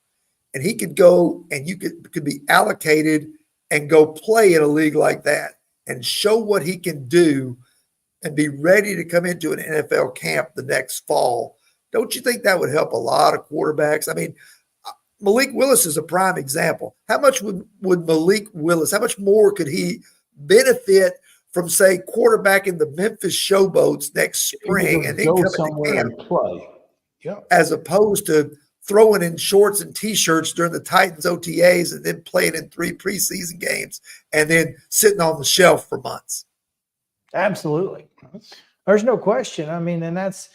and he could go and you could be allocated and go play in a league like that and show what he can do and be ready to come into an NFL camp the next fall, don't you think that would help a lot of quarterbacks? I mean, Malik Willis is a prime example. How much would Malik Willis, how much more could he benefit from, say, quarterback in the Memphis Showboats next spring and then go come somewhere camp, and play? Yeah. as opposed to throwing in shorts and T-shirts during the Titans OTAs and then playing in 3 preseason games and then sitting on the shelf for months. Absolutely. There's no question. I mean, and that's,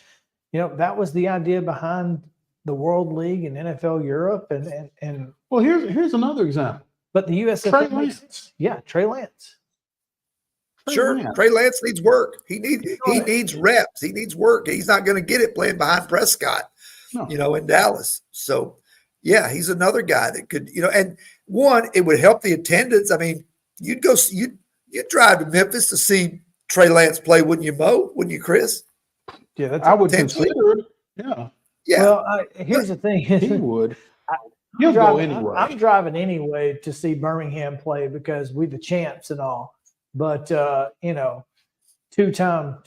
that was the idea behind the World League and NFL Europe and well, here's another example. But the USFL, Trey Lance. Trey Lance needs work. He needs reps. He needs work. He's not going to get it playing behind Prescott, in Dallas. So, yeah, he's another guy that could, and one, it would help the attendance. I mean, you'd drive to Memphis to see Trey Lance play, wouldn't you, Mo? Wouldn't you, Chris? Yeah, I would consider it. Yeah. Yeah. Well, here's the thing. He would. He'll go anyway. I'm driving anyway to see Birmingham play because we the champs and all. But two-time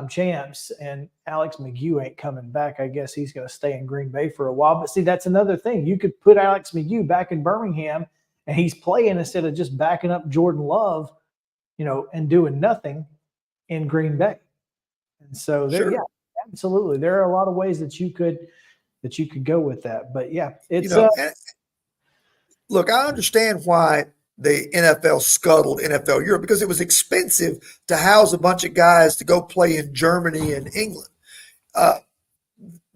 champs, and Alex McKEE ain't coming back. I guess he's going to stay in Green Bay for a while. But see, that's another thing. You could put Alex McKEE back in Birmingham, and he's playing instead of just backing up Jordan Love, and doing nothing in Green Bay. And so absolutely, there are a lot of ways that you could go with that. But yeah, it's look, I understand why the NFL scuttled NFL Europe because it was expensive to house a bunch of guys to go play in Germany and England. The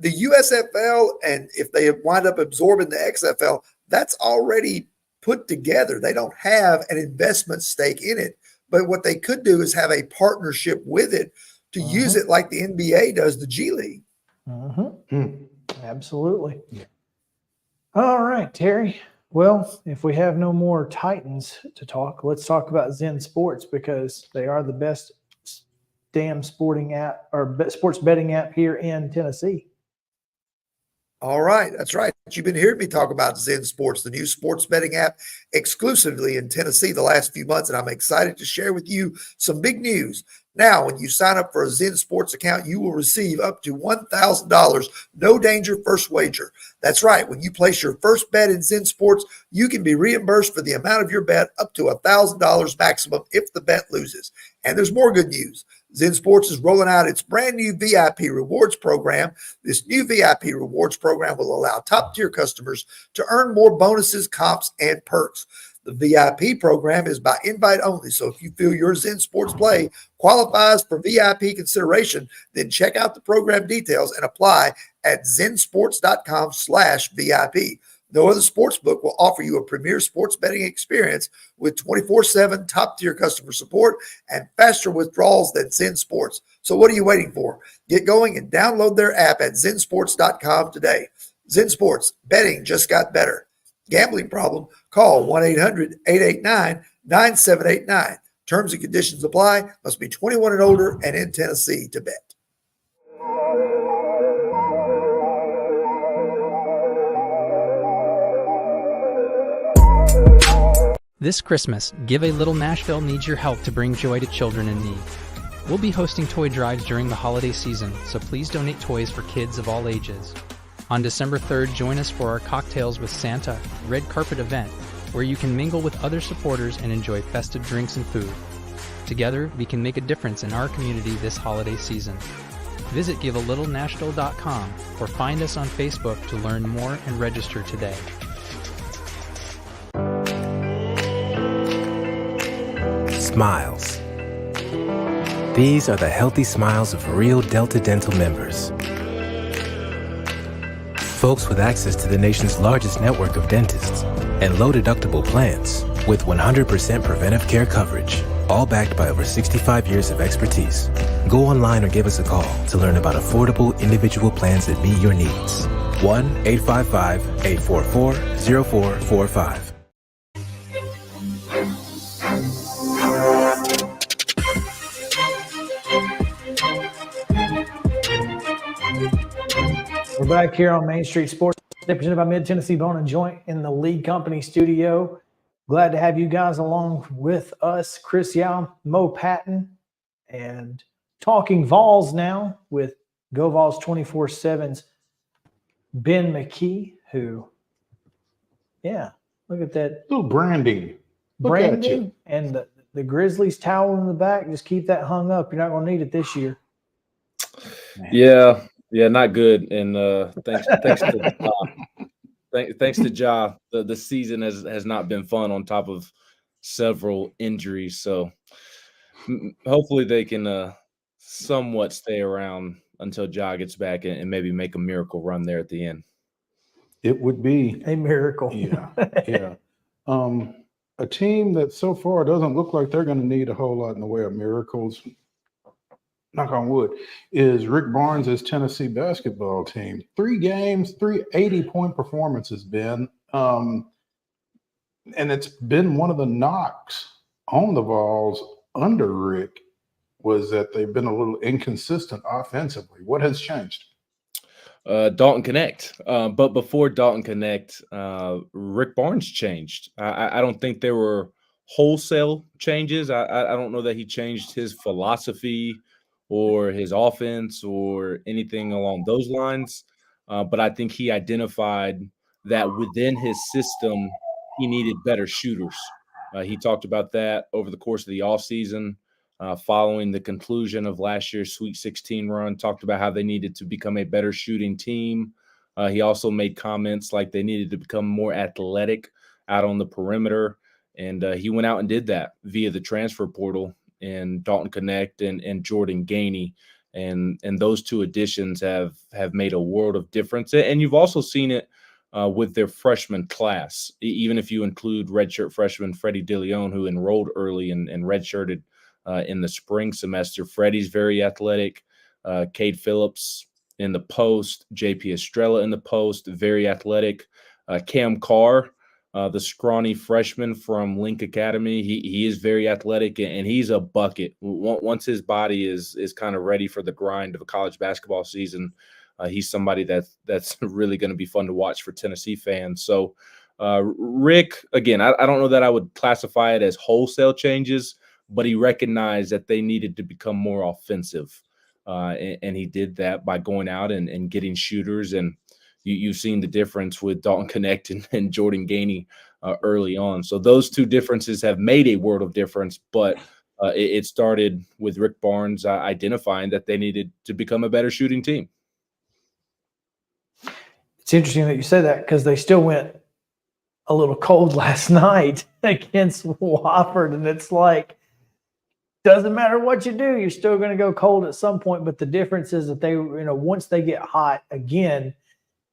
USFL, and if they wind up absorbing the XFL, that's already put together. They don't have an investment stake in it. But what they could do is have a partnership with it to use it like the NBA does the G League. Absolutely. Yeah. All right, Terry. Well, if we have no more Titans to talk, let's talk about Zen Sports because they are the best damn sporting app or sports betting app here in Tennessee. All right. That's right. You've been hearing me talk about Zen Sports, the new sports betting app exclusively in Tennessee the last few months, and I'm excited to share with you some big news. Now, when you sign up for a Zen Sports account, you will receive up to $1,000 no danger first wager. That's right. When you place your first bet in Zen Sports, you can be reimbursed for the amount of your bet up to $1,000 maximum if the bet loses. And there's more good news. Zen Sports is rolling out its brand new VIP rewards program. This new VIP rewards program will allow top-tier customers to earn more bonuses, comps, and perks. The VIP program is by invite only, so if you feel your Zen Sports play qualifies for VIP consideration, then check out the program details and apply at zensports.com/VIP. No other sportsbook will offer you a premier sports betting experience with 24/7 top-tier customer support and faster withdrawals than Zen Sports. So what are you waiting for? Get going and download their app at zensports.com today. Zen Sports, betting just got better. Gambling problem? Call 1-800-889-9789. Terms and conditions apply. Must be 21 and older and in Tennessee to bet. This Christmas, Give a Little Nashville needs your help to bring joy to children in need. We'll be hosting toy drives during the holiday season, so please donate toys for kids of all ages. On December 3rd, join us for our Cocktails with Santa red carpet event, where you can mingle with other supporters and enjoy festive drinks and food. Together, we can make a difference in our community this holiday season. Visit givealittle.nashville.com or find us on Facebook to learn more and register today. Smiles. These are the healthy smiles of real Delta Dental members. Folks with access to the nation's largest network of dentists and low-deductible plans with 100% preventive care coverage, all backed by over 65 years of expertise. Go online or give us a call to learn about affordable individual plans that meet your needs. 1-855-844-0445. We're back here on Main Street Sports, presented by Mid Tennessee Bone and Joint in the Lead Company studio. Glad to have you guys along with us, Chris Yao, Mo Patton, and talking Vols now with Go Vols 24/7's Ben McKEE, who, yeah, look at that. Little branding. Look at Branding you. and the Grizzlies towel in the back. Just keep that hung up. You're not going to need it this year. Yeah, not good. And thanks to thanks to Ja, the season has not been fun on top of several injuries. So hopefully they can somewhat stay around until Ja gets back and maybe make a miracle run there at the end. It would be a miracle. Yeah. A team that so far doesn't look like they're going to need a whole lot in the way of miracles, knock on wood, is Rick Barnes' Tennessee basketball team. 3 games, 3 80-point performances, Ben. And it's been one of the knocks on the Vols under Rick was that they've been a little inconsistent offensively. What has changed? Dalton Connect. But before Dalton Connect, Rick Barnes changed. I don't think there were wholesale changes. I don't know that he changed his philosophy or his offense or anything along those lines. But I think he identified that within his system, he needed better shooters. He talked about that over the course of the offseason. Following the conclusion of last year's Sweet 16 run, talked about how they needed to become a better shooting team. He also made comments like they needed to become more athletic out on the perimeter. And he went out and did that via the transfer portal and Dalton Connect and Jordan Gainey. And those 2 additions have made a world of difference. And you've also seen it with their freshman class, even if you include redshirt freshman Freddie DeLeon, who enrolled early and redshirted in the spring semester. Freddie's very athletic. Cade Phillips in the post. JP Estrella in the post, very athletic. Cam Carr, the scrawny freshman from Link Academy, he is very athletic, and he's a bucket. Once his body is kind of ready for the grind of a college basketball season, he's somebody that's really going to be fun to watch for Tennessee fans. So Rick, again, I don't know that I would classify it as wholesale changes, but he recognized that they needed to become more offensive. And he did that by going out and getting shooters. And you've seen the difference with Dalton Connect and Jordan Gainey early on. So those two differences have made a world of difference, but it started with Rick Barnes identifying that they needed to become a better shooting team. It's interesting that you say that because they still went a little cold last night against Wofford, and it's like, doesn't matter what you do, you're still going to go cold at some point. But the difference is that they, once they get hot again,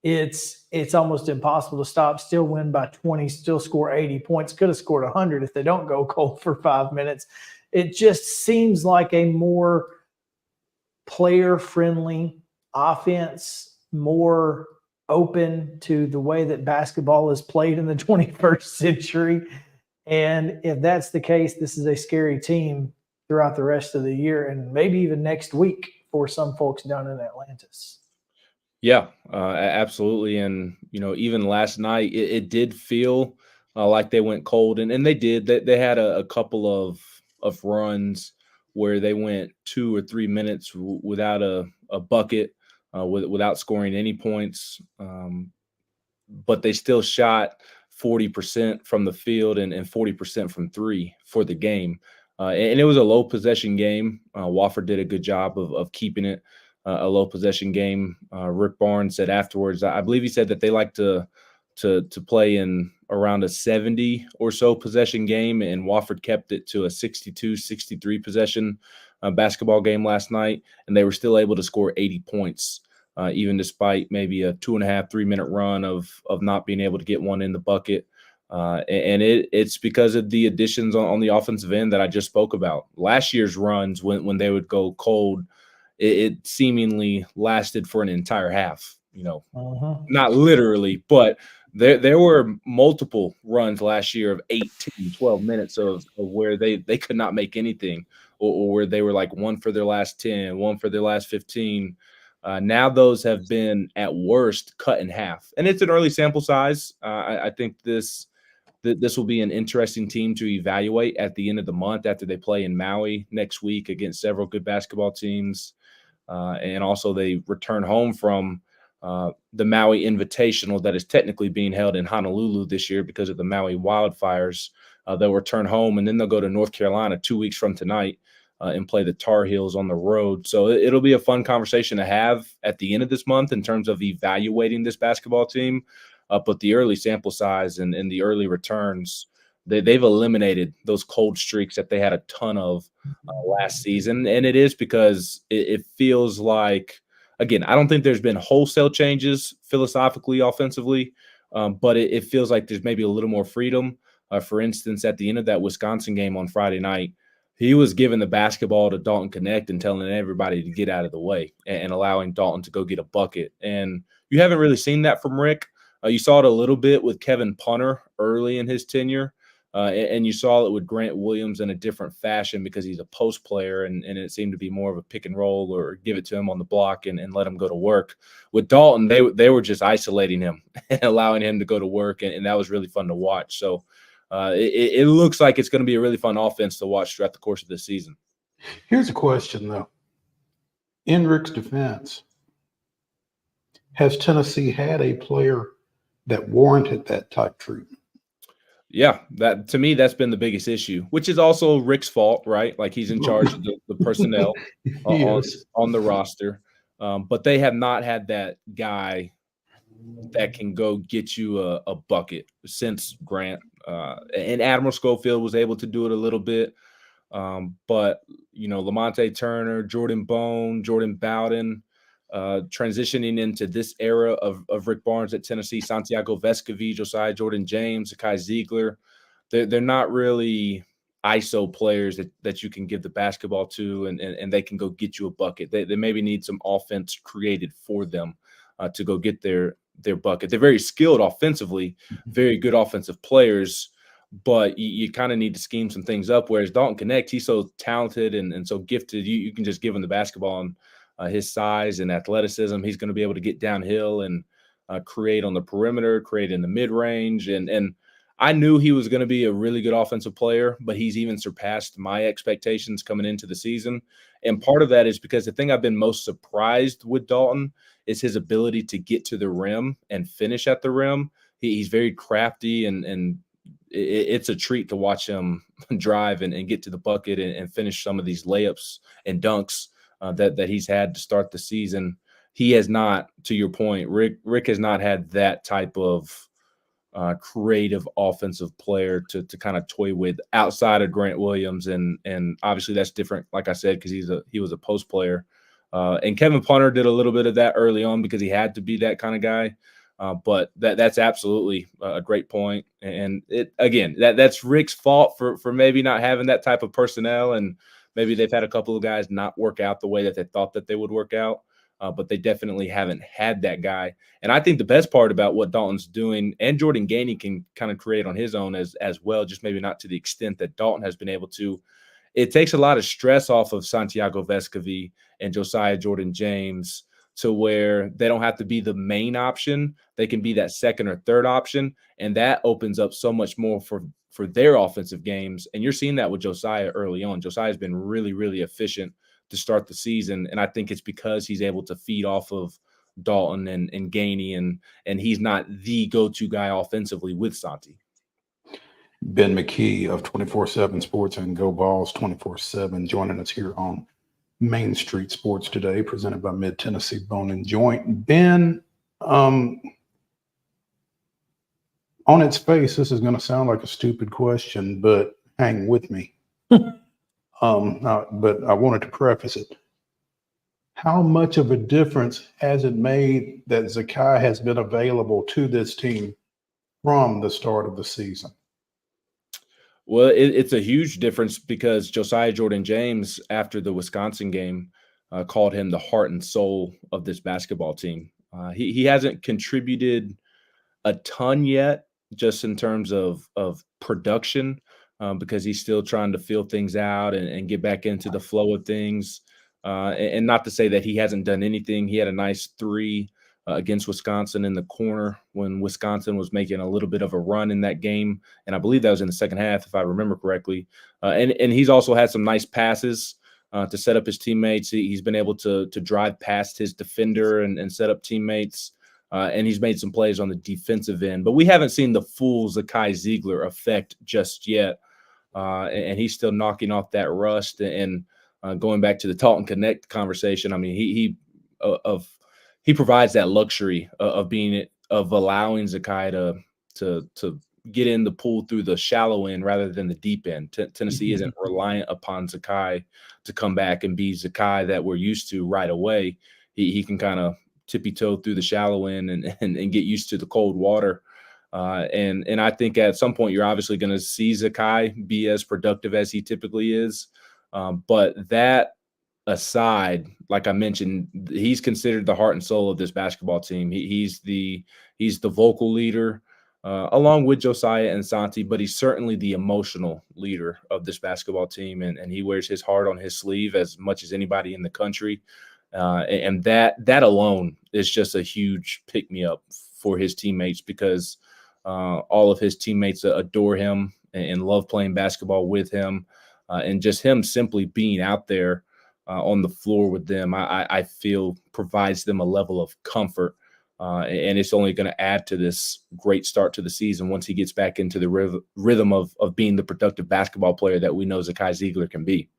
it's almost impossible to stop. Still win by 20, still score 80 points. Could have scored 100 if they don't go cold for 5 minutes. It just seems like a more player-friendly offense, more open to the way that basketball is played in the 21st century. And if that's the case, this is a scary team throughout the rest of the year and maybe even next week for some folks down in Atlantis. Yeah, absolutely. And, even last night, it did feel like they went cold, and they did. They had a couple of runs where they went 2 or 3 minutes without a bucket, without scoring any points. But they still shot 40% from the field and 40% from three for the game. And it was a low possession game. Wofford did a good job of keeping it a low possession game. Rick Barnes said afterwards, I believe he said that they like to play in around a 70 or so possession game, and Wofford kept it to a 62, 63 possession basketball game last night, and they were still able to score 80 points, even despite maybe a 2.5, 3 minute run of not being able to get one in the bucket. And it's because of the additions on the offensive end that I just spoke about. Last year's runs, when they would go cold, it seemingly lasted for an entire half, not literally, but there were multiple runs last year of 18, 12 minutes of where they could not make anything, or where they were like one for their last 10, one for their last 15. Now those have been at worst cut in half, and it's an early sample size. I think this will be an interesting team to evaluate at the end of the month after they play in Maui next week against several good basketball teams. And also they return home from the Maui Invitational that is technically being held in Honolulu this year because of the Maui wildfires. They'll return home, and then they'll go to North Carolina 2 weeks from tonight and play the Tar Heels on the road. So it'll be a fun conversation to have at the end of this month in terms of evaluating this basketball team. But the early sample size and the early returns, they've eliminated those cold streaks that they had a ton of last season. And it is because it feels like, again, I don't think there's been wholesale changes philosophically, offensively, but it feels like there's maybe a little more freedom. For instance, at the end of that Wisconsin game on Friday night, he was giving the basketball to Dalton Connect and telling everybody to get out of the way and allowing Dalton to go get a bucket. And you haven't really seen that from Rick. You saw it a little bit with Kevin Punter early in his tenure. And you saw it with Grant Williams in a different fashion because he's a post player, and it seemed to be more of a pick and roll or give it to him on the block and let him go to work. With Dalton, they were just isolating him and allowing him to go to work, and that was really fun to watch. So it looks like it's going to be a really fun offense to watch throughout the course of this season. Here's a question, though. In Rick's defense, has Tennessee had a player that warranted that type treatment? Yeah, that to me, that's been the biggest issue, which is also Rick's fault, right? Like he's in charge of the personnel on the roster. But they have not had that guy that can go get you a bucket since Grant. And Admiral Schofield was able to do it a little bit. But, Lamonte Turner, Jordan Bone, Jordan Bowden, transitioning into this era of Rick Barnes at Tennessee, Santiago Vescovi, Josiah Jordan James, Zakai Ziegler. They're not really ISO players that you can give the basketball to and they can go get you a bucket. They maybe need some offense created for them to go get their bucket. They're very skilled offensively, very good offensive players, but you kind of need to scheme some things up. Whereas Dalton Connect, he's so talented and so gifted, you can just give him the basketball and his size and athleticism, he's going to be able to get downhill and create on the perimeter, create in the mid-range. And I knew he was going to be a really good offensive player, but he's even surpassed my expectations coming into the season. And part of that is because the thing I've been most surprised with Dalton is his ability to get to the rim and finish at the rim. He's very crafty, and it's a treat to watch him drive and get to the bucket and finish some of these layups and dunks that he's had to start the season. He has not, to your point, Rick has not had that type of creative offensive player to kind of toy with outside of Grant Williams, and obviously that's different, like I said, because he was a post player, and Kevin Punter did a little bit of that early on because he had to be that kind of guy. But that's absolutely a great point, and that's Rick's fault for maybe not having that type of personnel, and maybe they've had a couple of guys not work out the way that they thought that they would work out. But they definitely haven't had that guy. And I think the best part about what Dalton's doing, and Jordan Gainey can kind of create on his own as well, just maybe not to the extent that Dalton has been able to, it takes a lot of stress off of Santiago Vescovi and Josiah Jordan-James to where they don't have to be the main option. They can be that second or third option, and that opens up so much more for their offensive games. And you're seeing that with Josiah early on. Josiah's been really, really efficient to start the season, and I think it's because he's able to feed off of Dalton and Gainey, and he's not the go-to guy offensively with Santi. Ben McKEE of 24/7 Sports and Go Balls 24/7 joining us here on Main Street Sports today, presented by Mid-Tennessee Bone and Joint. Ben, on its face, this is going to sound like a stupid question, but hang with me. But I wanted to preface it. How much of a difference has it made that Zakai has been available to this team from the start of the season? Well, it's a huge difference because Josiah Jordan-James, after the Wisconsin game, called him the heart and soul of this basketball team. He hasn't contributed a ton yet, just in terms of production, because he's still trying to feel things out and get back into the flow of things. And not to say that he hasn't done anything. He had a nice three against Wisconsin in the corner when Wisconsin was making a little bit of a run in that game. And I believe that was in the second half, if I remember correctly. And he's also had some nice passes to set up his teammates. He's been able to drive past his defender and set up teammates. And he's made some plays on the defensive end. But we haven't seen the full Zakai Ziegler effect just yet. And he's still knocking off that rust. And going back to the Dalton Connect conversation, I mean, he provides that luxury of allowing Zakai to get in the pool through the shallow end rather than the deep end. Tennessee isn't reliant upon Zakai to come back and be Zakai that we're used to right away. He can kind of tippy-toe through the shallow end and get used to the cold water. And I think at some point you're obviously going to see Zakai be as productive as he typically is. But that aside, like I mentioned, he's considered the heart and soul of this basketball team. He's the vocal leader, along with Josiah and Santi, but he's certainly the emotional leader of this basketball team. And he wears his heart on his sleeve as much as anybody in the country. And that alone is just a huge pick-me-up for his teammates, because all of his teammates adore him and love playing basketball with him. And just him simply being out there on the floor with them, I feel provides them a level of comfort. And it's only going to add to this great start to the season once he gets back into the rhythm of being the productive basketball player that we know Zakai Ziegler can be.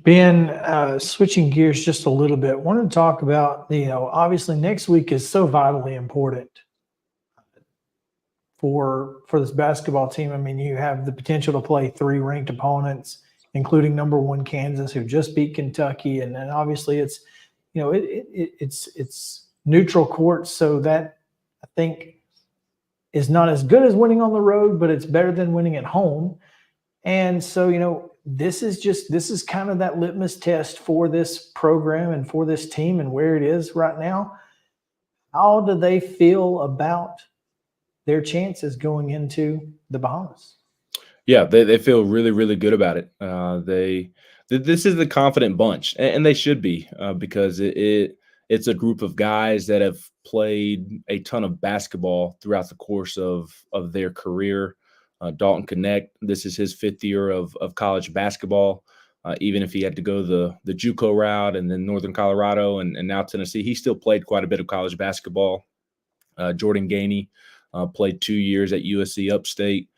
Ben, switching gears just a little bit, wanted to talk about, obviously next week is so vitally important for this basketball team. I mean, you have the potential to play 3 ranked opponents, including number 1 Kansas, who just beat Kentucky, and then obviously it's it's neutral court, so that I think is not as good as winning on the road, but it's better than winning at home. And so this is kind of that litmus test for this program and for this team and where it is right now. How do they feel about their chances going into the Bahamas? Yeah, they feel really, really good about it. This is the confident bunch, and they should be, because it's a group of guys that have played a ton of basketball throughout the course of their career. Dalton Connect, this is his 5th year of college basketball. Even if he had to go the JUCO route and then Northern Colorado and now Tennessee, he still played quite a bit of college basketball. Jordan Gainey played 2 years at USC Upstate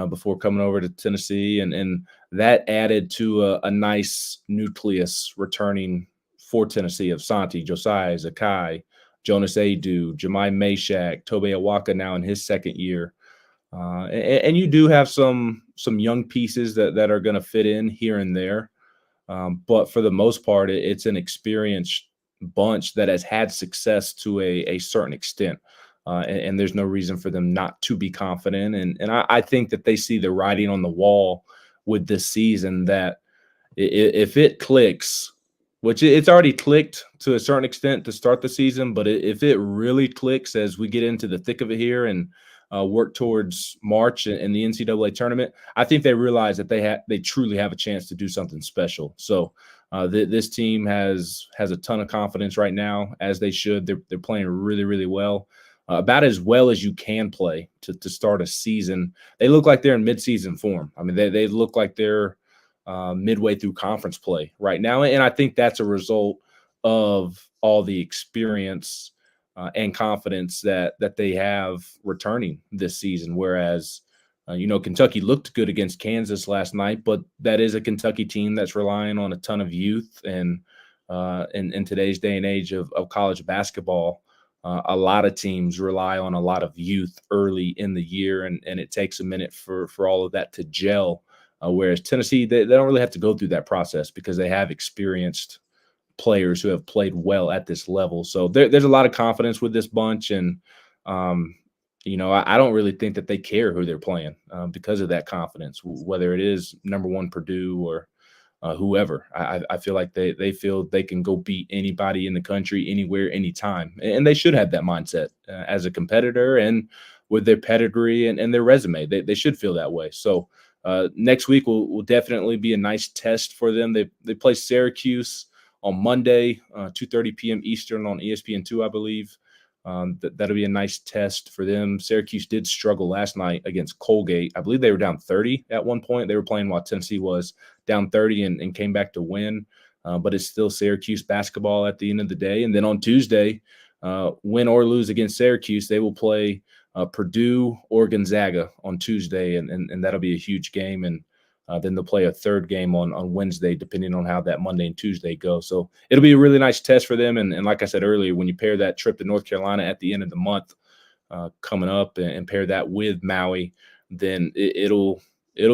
before coming over to Tennessee, and that added to a nice nucleus returning for Tennessee of Santi, Josiah, Zakai, Jonas Adu, Jemai Meshack, Tobe Awaka now in his 2nd year. And you do have some young pieces that are going to fit in here and there. But for the most part, it's an experienced bunch that has had success to a certain extent. And there's no reason for them not to be confident. And I think that they see the writing on the wall with this season that if it clicks, which it's already clicked to a certain extent to start the season, but if it really clicks as we get into the thick of it here and work towards March and the NCAA tournament, I think they realize that they truly have a chance to do something special. So this team has a ton of confidence right now, as they should. They're playing really, really well, about as well as you can play to start a season. They look like they're in midseason form. I mean, they look like they're midway through conference play right now, and I think that's a result of all the experience and confidence that they have returning this season. Whereas, Kentucky looked good against Kansas last night, but that is a Kentucky team that's relying on a ton of youth. And in today's day and age of college basketball, a lot of teams rely on a lot of youth early in the year, and it takes a minute for all of that to gel. Whereas Tennessee, they don't really have to go through that process because they have experienced players who have played well at this level. So there's a lot of confidence with this bunch. And, I don't really think that they care who they're playing because of that confidence, whether it is number 1 Purdue or whoever. I feel like they feel they can go beat anybody in the country, anywhere, anytime. And they should have that mindset as a competitor and with their pedigree and their resume. They should feel that way. So next week will definitely be a nice test for them. They play Syracuse on Monday, 2:30 p.m. Eastern on ESPN2, I believe. That'll be a nice test for them. Syracuse did struggle last night against Colgate. I believe they were down 30 at one point. They were playing while Tennessee was down 30 and came back to win. But it's still Syracuse basketball at the end of the day. And then on Tuesday, win or lose against Syracuse, they will play Purdue or Gonzaga on Tuesday, and that'll be a huge game. And then they'll play a third game on Wednesday, depending on how that Monday and Tuesday go. So it'll be a really nice test for them. And like I said earlier, when you pair that trip to North Carolina at the end of the month coming up and pair that with Maui, then it'll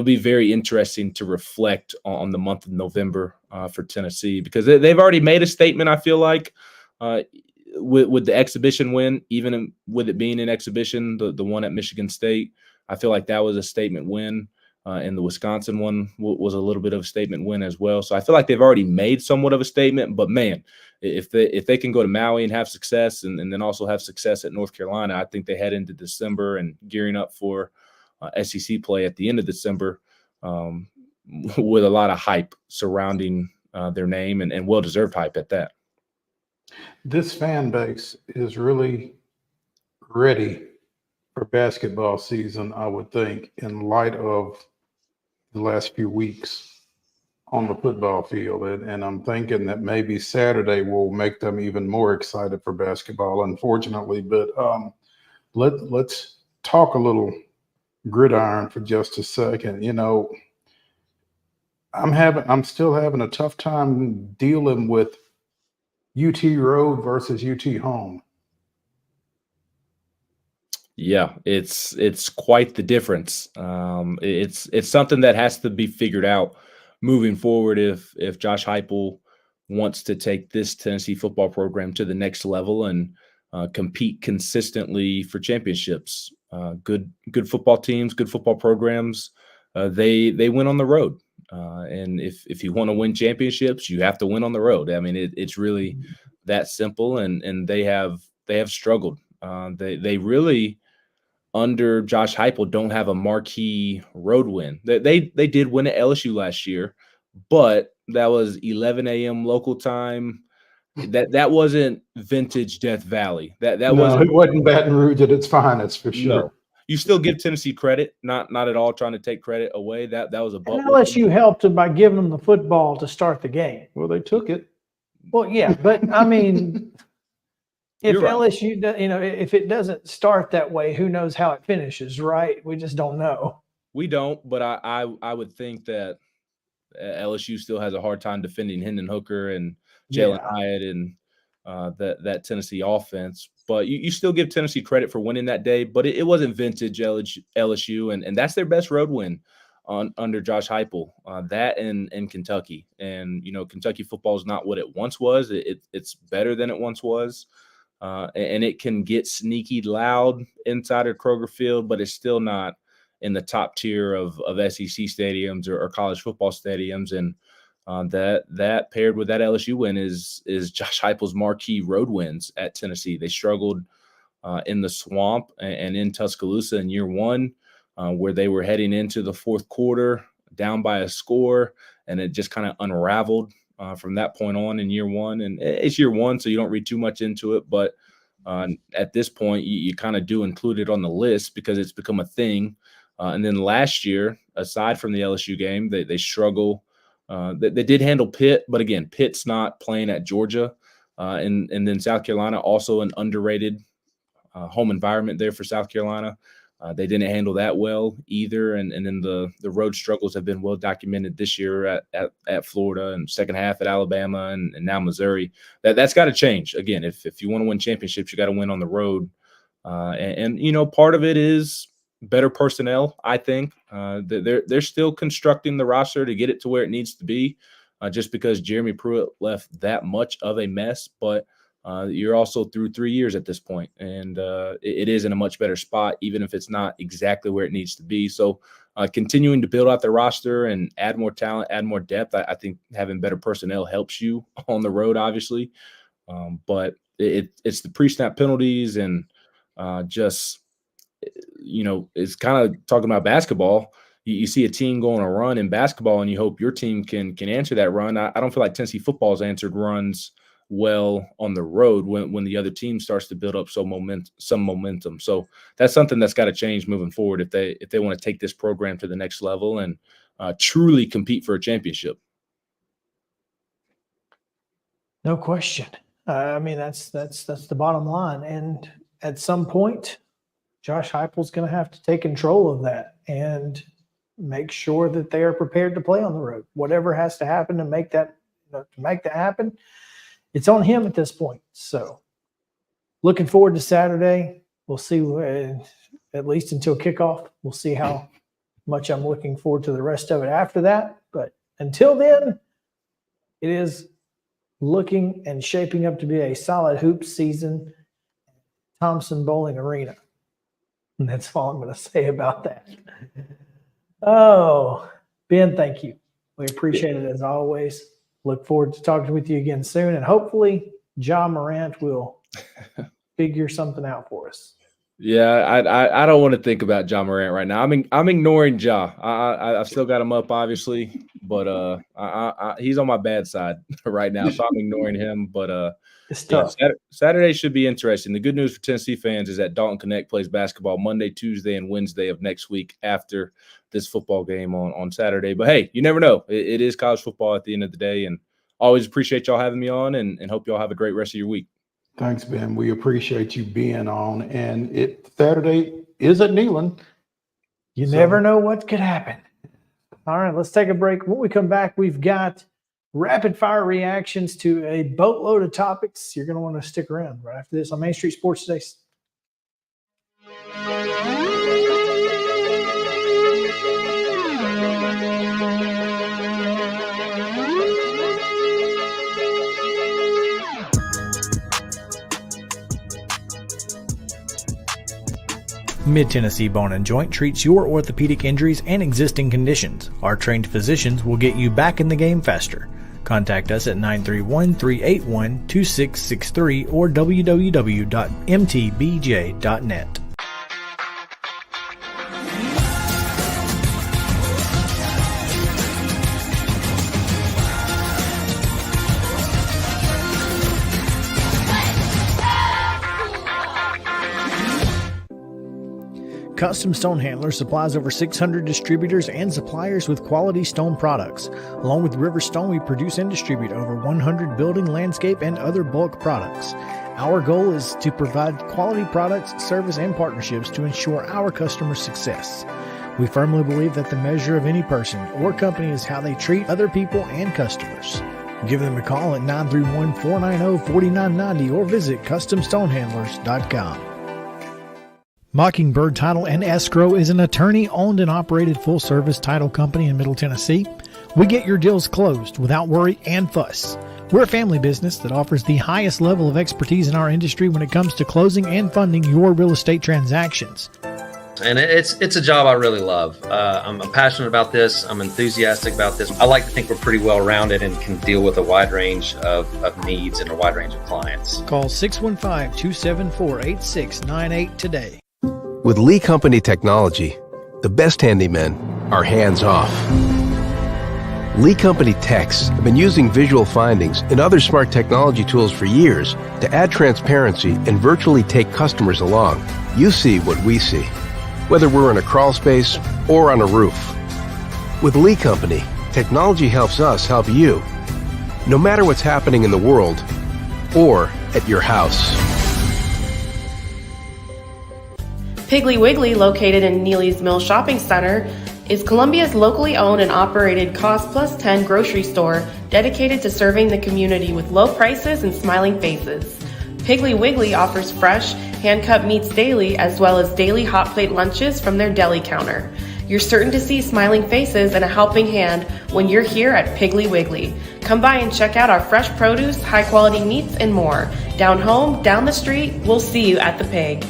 be very interesting to reflect on the month of November for Tennessee, because they've already made a statement, I feel like, with the exhibition win, even with it being an exhibition, the one at Michigan State. I feel like that was a statement win. And the Wisconsin one was a little bit of a statement win as well. So I feel like they've already made somewhat of a statement. But, man, if they can go to Maui and have success and then also have success at North Carolina, I think they head into December and gearing up for SEC play at the end of December with a lot of hype surrounding their name and well-deserved hype at that. This fan base is really ready for basketball season, I would think, in light of the last few weeks on the football field. And I'm thinking that maybe Saturday will make them even more excited for basketball, unfortunately. But let's talk a little gridiron for just a second. I'm still having a tough time dealing with UT road versus UT home. Yeah, it's quite the difference. It's something that has to be figured out moving forward if Josh Heupel wants to take this Tennessee football program to the next level and compete consistently for championships. Good football teams, good football programs, they win on the road. And if you want to win championships, you have to win on the road. I mean, it's really that simple. And they have struggled. They really, under Josh Heupel, don't have a marquee road win. They did win at LSU last year, but that was 11 a.m. local time. that wasn't vintage Death Valley. That No, wasn't. it wasn't Baton Rouge at its finest for sure. No. You still give Tennessee credit, not at all trying to take credit away. That was a butt. And LSU helped them by giving them the football to start the game. Well, they took it. Well, yeah, but I mean, if You're right. LSU, if it doesn't start that way, who knows how it finishes, right? We just don't know. We don't, but I would think that LSU still has a hard time defending Hendon Hooker and Jalen Hyatt and that Tennessee offense. But you still give Tennessee credit for winning that day, but it wasn't vintage LSU, and that's their best road win under Josh Heupel. That and Kentucky. And, Kentucky football is not what it once was. It's better than it once was. And it can get sneaky loud inside of Kroger Field, but it's still not in the top tier of SEC stadiums or college football stadiums. And that paired with that LSU win is Josh Heupel's marquee road wins at Tennessee. They struggled in the Swamp and in Tuscaloosa in year one, where they were heading into the fourth quarter down by a score, and it just kind of unraveled from that point on in year one. And it's year one, so you don't read too much into it. But at this point, you kind of do include it on the list because it's become a thing. And then last year, aside from the LSU game, they struggle. They did handle Pitt, but again, Pitt's not playing at Georgia. And then South Carolina, also an underrated home environment there for South Carolina. They didn't handle that well either. And then the road struggles have been well documented this year at Florida and second half at Alabama and now Missouri. That's got to change. Again, if you want to win championships, you got to win on the road. And part of it is better personnel, I think. They're still constructing the roster to get it to where it needs to be, just because Jeremy Pruitt left that much of a mess. But you're also through 3 years at this point, and it is in a much better spot, even if it's not exactly where it needs to be. So continuing to build out the roster and add more talent, add more depth, I think having better personnel helps you on the road, obviously. But it's the pre-snap penalties and it's kind of talking about basketball. You see a team go on a run in basketball, and you hope your team can answer that run. I don't feel like Tennessee football has answered runs well on the road when the other team starts to build up some momentum. So that's something that's got to change moving forward if they want to take this program to the next level and truly compete for a championship. No question. I mean, that's the bottom line. And at some point, Josh Heupel's going to have to take control of that and make sure that they are prepared to play on the road. Whatever has to happen to make that happen, it's on him at this point. So looking forward to Saturday. We'll see, at least until kickoff. We'll see how much I'm looking forward to the rest of it after that. But until then, it is looking and shaping up to be a solid hoop season at Thompson Bowling Arena. And that's all I'm going to say about that. Oh, Ben, thank you. We appreciate it as always. Look forward to talking with you again soon. And hopefully John Morant will figure something out for us. Yeah, I don't want to think about John Morant right now. I'm ignoring Ja. I've still got him up, obviously, but he's on my bad side right now, so I'm ignoring him. But it's tough. Yeah, Saturday should be interesting. The good news for Tennessee fans is that Dalton Connect plays basketball Monday, Tuesday, and Wednesday of next week after this football game on Saturday. But hey, you never know. It is college football at the end of the day, and always appreciate y'all having me on, and hope y'all have a great rest of your week. Thanks, Ben. We appreciate you being on. And Saturday is at Neyland. You never know what could happen. All right, let's take a break. When we come back, we've got rapid fire reactions to a boatload of topics. You're going to want to stick around right after this on Main Street Sports Today. Mid-Tennessee Bone and Joint treats your orthopedic injuries and existing conditions. Our trained physicians will get you back in the game faster. Contact us at 931-381-2663 or www.mtbj.net. Custom Stone Handlers supplies over 600 distributors and suppliers with quality stone products. Along with River Stone, we produce and distribute over 100 building, landscape, and other bulk products. Our goal is to provide quality products, service, and partnerships to ensure our customers' success. We firmly believe that the measure of any person or company is how they treat other people and customers. Give them a call at 931-490-4990 or visit CustomStonehandlers.com. Mockingbird Title and Escrow is an attorney-owned and operated full-service title company in Middle Tennessee. We get your deals closed without worry and fuss. We're a family business that offers the highest level of expertise in our industry when it comes to closing and funding your real estate transactions. And it's a job I really love. I'm passionate about this. I'm enthusiastic about this. I like to think we're pretty well rounded and can deal with a wide range of needs and a wide range of clients. Call 615-274-8698 today. With Lee Company technology, the best handymen are hands-off. Lee Company techs have been using visual findings and other smart technology tools for years to add transparency and virtually take customers along. You see what we see, whether we're in a crawl space or on a roof. With Lee Company, technology helps us help you, no matter what's happening in the world or at your house. Piggly Wiggly, located in Neely's Mill Shopping Center, is Columbia's locally owned and operated Cost Plus 10 grocery store dedicated to serving the community with low prices and smiling faces. Piggly Wiggly offers fresh, hand-cut meats daily as well as daily hot plate lunches from their deli counter. You're certain to see smiling faces and a helping hand when you're here at Piggly Wiggly. Come by and check out our fresh produce, high-quality meats, and more. Down home, down the street, we'll see you at the Pig.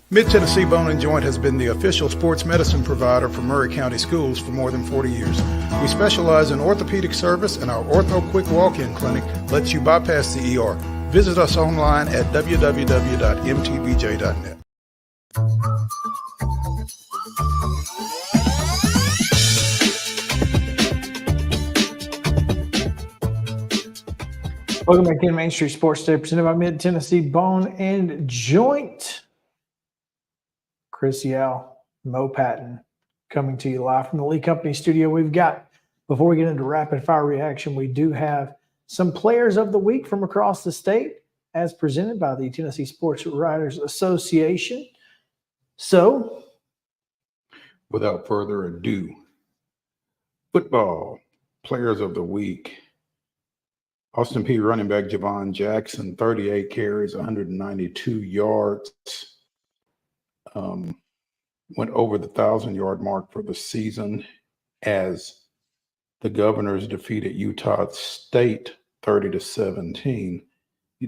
Mid-Tennessee Bone and Joint has been the official sports medicine provider for Murray County Schools for more than 40 years. We specialize in orthopedic service, and our Ortho Quick Walk-In Clinic lets you bypass the ER. Visit us online at www.mtbj.net. Welcome back to Main Street Sports Day, presented by Mid-Tennessee Bone and Joint. Chris Yell, Mo Patton, coming to you live from the Lee Company studio. We've got, before we get into rapid fire reaction, we do have some players of the week from across the state as presented by the Tennessee Sports Writers Association. So, without further ado, football players of the week. Austin Peay running back Javon Jackson, 38 carries, 192 yards. Went over the 1,000-yard mark for the season as the Governors defeated Utah State 30-17.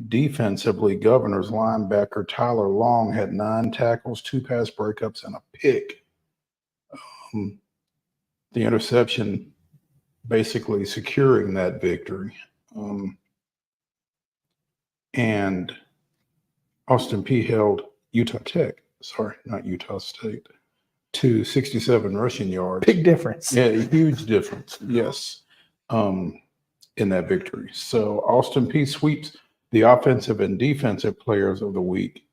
Defensively, Governors linebacker Tyler Long had 9 tackles, 2 pass breakups, and a pick. The interception basically securing that victory. And Austin Peay held Utah State, to 67 rushing yards. Big difference. Yeah, huge difference. Yes, in that victory. So Austin Peay sweeps the offensive and defensive players of the week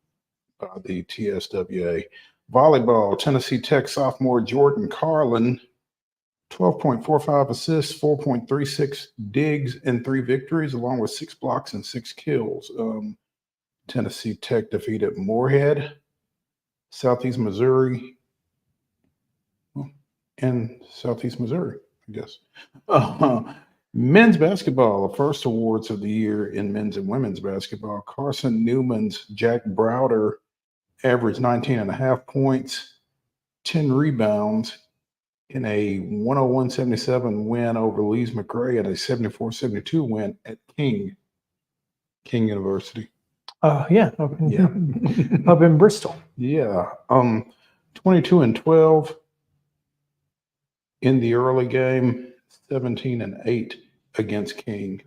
by the TSWA. Volleyball, Tennessee Tech sophomore Jordan Carlin, 12.45 assists, 4.36 digs, and 3 victories, along with 6 blocks and 6 kills. Tennessee Tech defeated Moorhead, Southeast Missouri, I guess. Men's basketball, the first awards of the year in men's and women's basketball. Carson Newman's Jack Browder averaged 19.5 points, 10 rebounds in a 101-77 win over Lees McRae and a 74-72 win at King University. Up in Bristol. Yeah. 22-12 in the early game, 17-8 against King.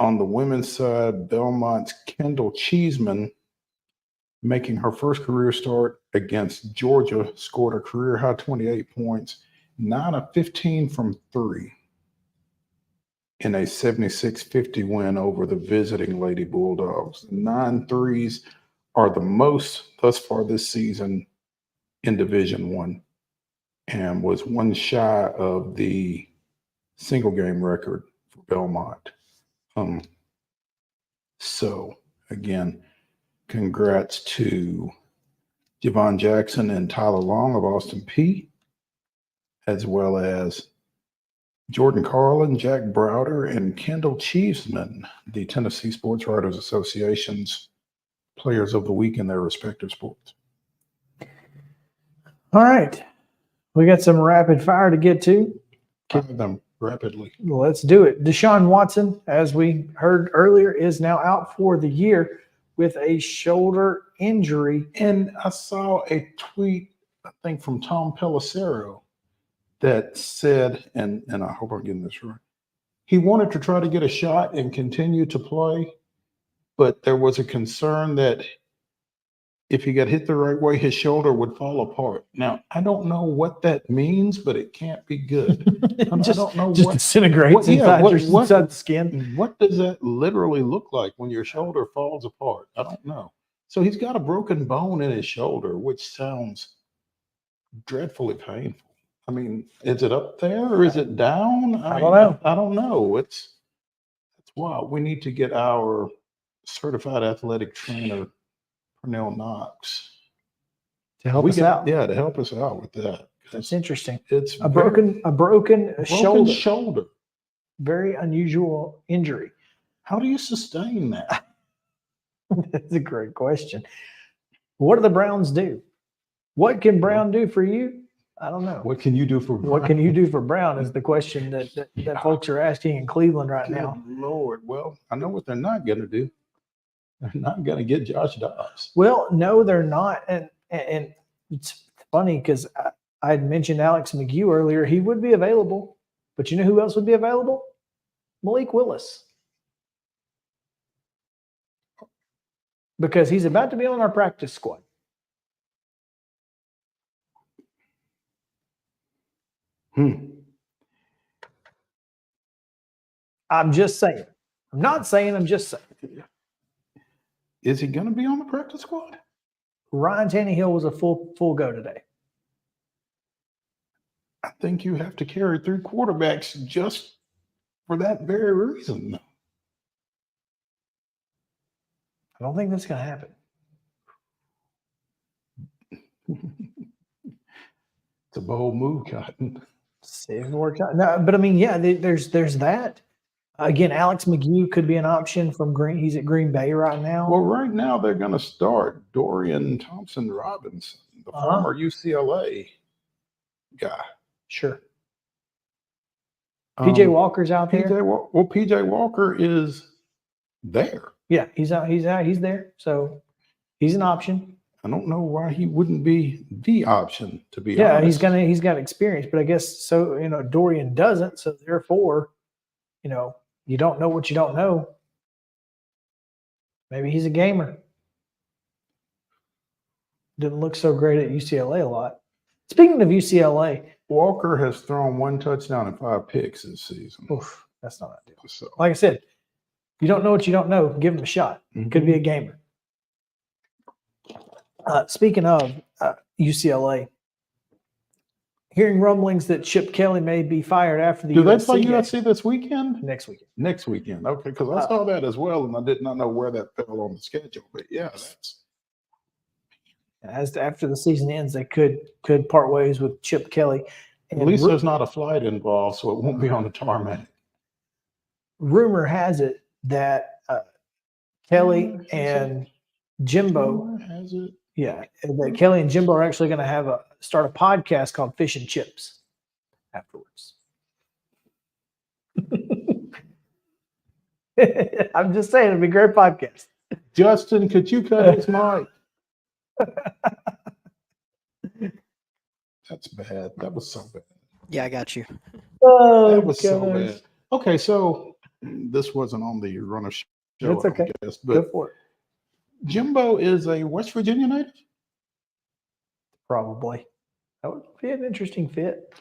On the women's side, Belmont's Kendall Cheeseman, making her first career start against Georgia, scored a career high 28 points, 9 of 15 from 3 in a 76-50 win over the visiting Lady Bulldogs. 9 threes are the most thus far this season in Division One and was one shy of the single game record for Belmont. So again, congrats to Javon Jackson and Tyler Long of Austin P, as well as Jordan Carlin, Jack Browder, and Kendall Cheeseman, the Tennessee Sports Writers Association's Players of the Week in their respective sports. All right. We got some rapid fire to get to. Fire them rapidly. Let's do it. Deshaun Watson, as we heard earlier, is now out for the year with a shoulder injury. And I saw a tweet, I think from Tom Pelissero, that said, and I hope I'm getting this right, he wanted to try to get a shot and continue to play, but there was a concern that if he got hit the right way, his shoulder would fall apart. Now, I don't know what that means, but it can't be good. I don't know just what disintegrates inside the skin. What does that literally look like when your shoulder falls apart? I don't know. So he's got a broken bone in his shoulder, which sounds dreadfully painful. I mean, is it up there or is it down? I don't know. I don't know. It's wild. We need to get our certified athletic trainer, Pernell Knox, to help us out. Yeah, to help us out with that. That's interesting. It's a broken shoulder. Very unusual injury. How do you sustain that? That's a great question. What do the Browns do? What can Brown do for you? I don't know. What can you do for Brown? What can you do for Brown is the question that folks are asking in Cleveland right now. Lord, well, I know what they're not going to do. They're not going to get Josh Dobbs. Well, no, they're not. And it's funny because I had mentioned Alex McKEE earlier. He would be available. But you know who else would be available? Malik Willis. Because he's about to be on our practice squad. I'm just saying. I'm not saying, I'm just saying. Is he going to be on the practice squad? Ryan Tannehill was a full go today. I think you have to carry 3 quarterbacks just for that very reason. I don't think that's going to happen. It's a bold move, Cotton. See if it works out. No, but I mean, yeah, there's that. Again, Alex McKee could be an option from Green. He's at Green Bay right now. Well, right now they're going to start Dorian Thompson-Robinson, the former UCLA guy. Sure. PJ Walker's out there. PJ Walker is there. Yeah, he's out. He's there. So he's an option. I don't know why he wouldn't be the option, to be honest. Yeah, he's got experience, but I guess so, Dorian doesn't, so therefore, you don't know what you don't know. Maybe he's a gamer. Didn't look so great at UCLA a lot. Speaking of UCLA, Walker has thrown 1 touchdown and 5 picks this season. Oof, that's not ideal. So, like I said, you don't know what you don't know. Give him a shot. Could be a gamer. Speaking of UCLA, hearing rumblings that Chip Kelly may be fired after the Do they play USC this weekend? Next weekend. Next weekend. Okay, because I saw that as well, and I did not know where that fell on the schedule. But yeah, that's after the season ends, they could part ways with Chip Kelly. And at least there's not a flight involved, so it won't be on the tarmac. Rumor has it that Kelly and Jimbo. Has it? Yeah, that Kelly and Jimbo are actually going to start a podcast called Fish and Chips afterwards. I'm just saying, it'd be a great podcast. Justin, could you cut his mic? That's bad. That was so bad. Yeah, I got you. Oh, that was so bad. Okay, so this wasn't on the runner show. That's okay. Guess, but go for it. Jimbo is a West Virginia native? Probably. That would be an interesting fit.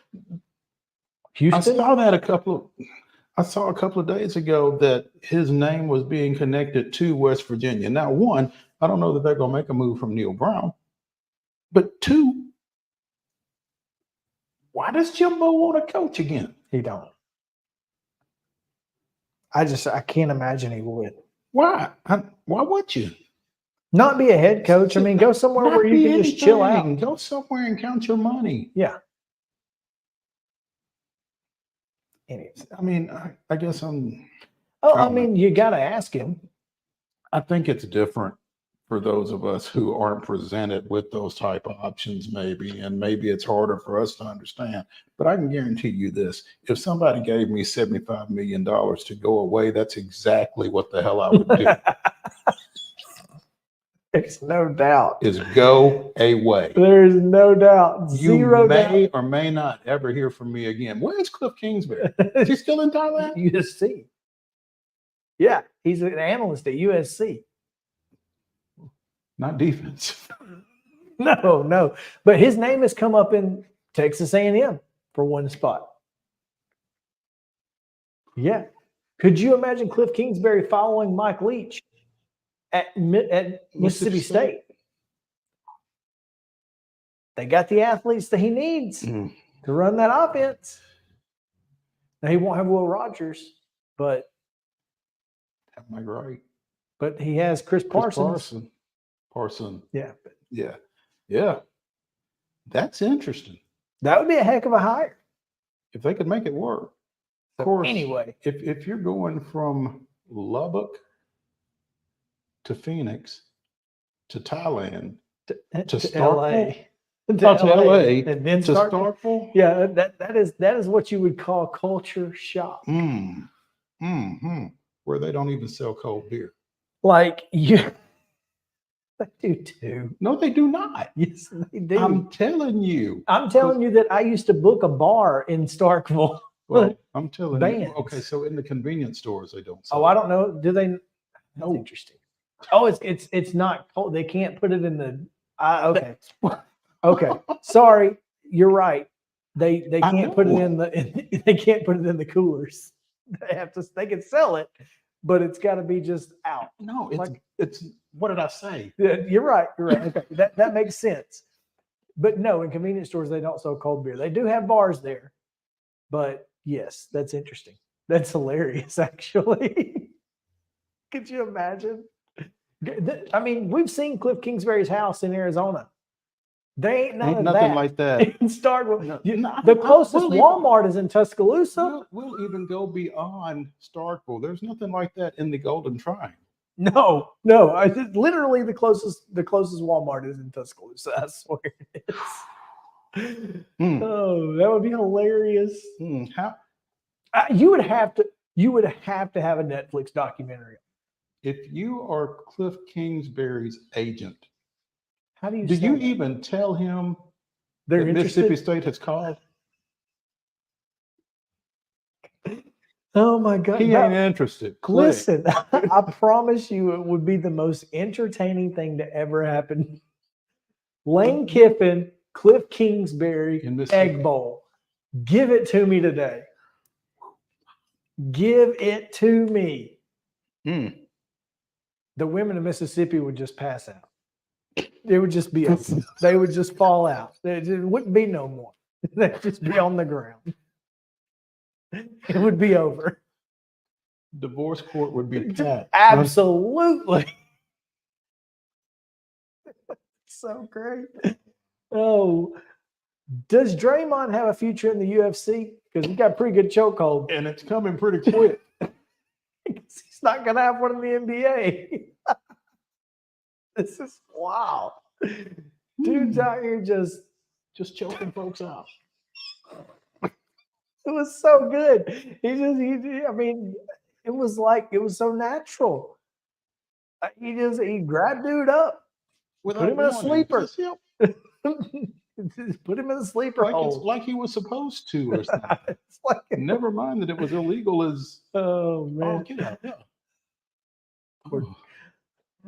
Houston? I saw a couple of days ago that his name was being connected to West Virginia. Now, 1, I don't know that they're going to make a move from Neil Brown. But 2, Why does Jimbo want to coach again? He don't. I can't imagine he would. Why? Why would you? Not be a head coach. I mean, go somewhere where you can just chill out. Go somewhere and count your money. Yeah. Anyways. I mean, I guess I'm. I mean, you got to ask him. I think it's different for those of us who aren't presented with those type of options, maybe, and maybe it's harder for us to understand. But I can guarantee you this: if somebody gave me $75 million to go away, that's exactly what the hell I would do. There's no doubt. Is go away. There's no doubt. Zero doubt. You may or may not ever hear from me again. Where's Cliff Kingsbury? Is he still in Thailand? USC. Yeah, he's an analyst at USC. Not defense. No. But his name has come up in Texas A&M for one spot. Yeah. Could you imagine Cliff Kingsbury following Mike Leach at Mississippi State? They got the athletes that he needs to run that offense. Now, he won't have Will Rogers, but am I right? But he has Chris Parsons. Parson. Yeah. Yeah. That's interesting. That would be a heck of a hire. If they could make it work. Of course, anyway, if you're going from Lubbock to Phoenix to Thailand to Starkville, to LA, and then to Starkville, yeah, that is what you would call culture shock. Where they don't even sell cold beer. Like you. They do too. No, they do not. Yes, they do. I'm telling you. I'm telling you that I used to book a bar in Starkville. Well, I'm telling you. Okay, so in the convenience stores they don't sell. Oh, I don't know. Do they? No. Interesting. Oh, it's not cold. They can't put it in the. Okay. Okay. Sorry, you're right. They can't put it in the. They can't put it in the coolers. They have to. They can sell it, but it's got to be just out. No, it's. What did I say? Yeah, you're right. You're right. Okay, that makes sense. But no, in convenience stores they don't sell cold beer. They do have bars there, but yes, that's interesting. That's hilarious, actually. Could you imagine? I mean, we've seen Cliff Kingsbury's house in Arizona. They ain't nothing like that. In Starkville, the closest Walmart is in Tuscaloosa. We'll even go beyond Starkville. There's nothing like that in the Golden Triangle. No. Literally the closest Walmart is in Tuscaloosa. I swear it is. Oh, that would be hilarious. How? You would have to have a Netflix documentary. If you are Cliff Kingsbury's agent, how do you? Do you even tell him that Mississippi State has called? Oh my God. He ain't interested. Listen, I promise you it would be the most entertaining thing to ever happen. Lane Kiffin, Cliff Kingsbury, Egg Bowl. Give it to me today. Give it to me. The women of Mississippi would just pass out. It would just be they would just fall out. There wouldn't be no more. They'd just be on the ground. It would be over. Divorce court would be packed. Absolutely. So great. Oh, does Draymond have a future in the UFC? Because he's got a pretty good chokehold. And it's coming pretty quick. He's not going to have one in the NBA. This is wow. Dude's out here just choking folks out. It was so good. I mean, it was so natural. He grabbed dude up, put him in a sleeper. Put him in a sleeper hole. Like he was supposed to or something. Never mind that it was illegal as. Oh man! Get out! Yeah.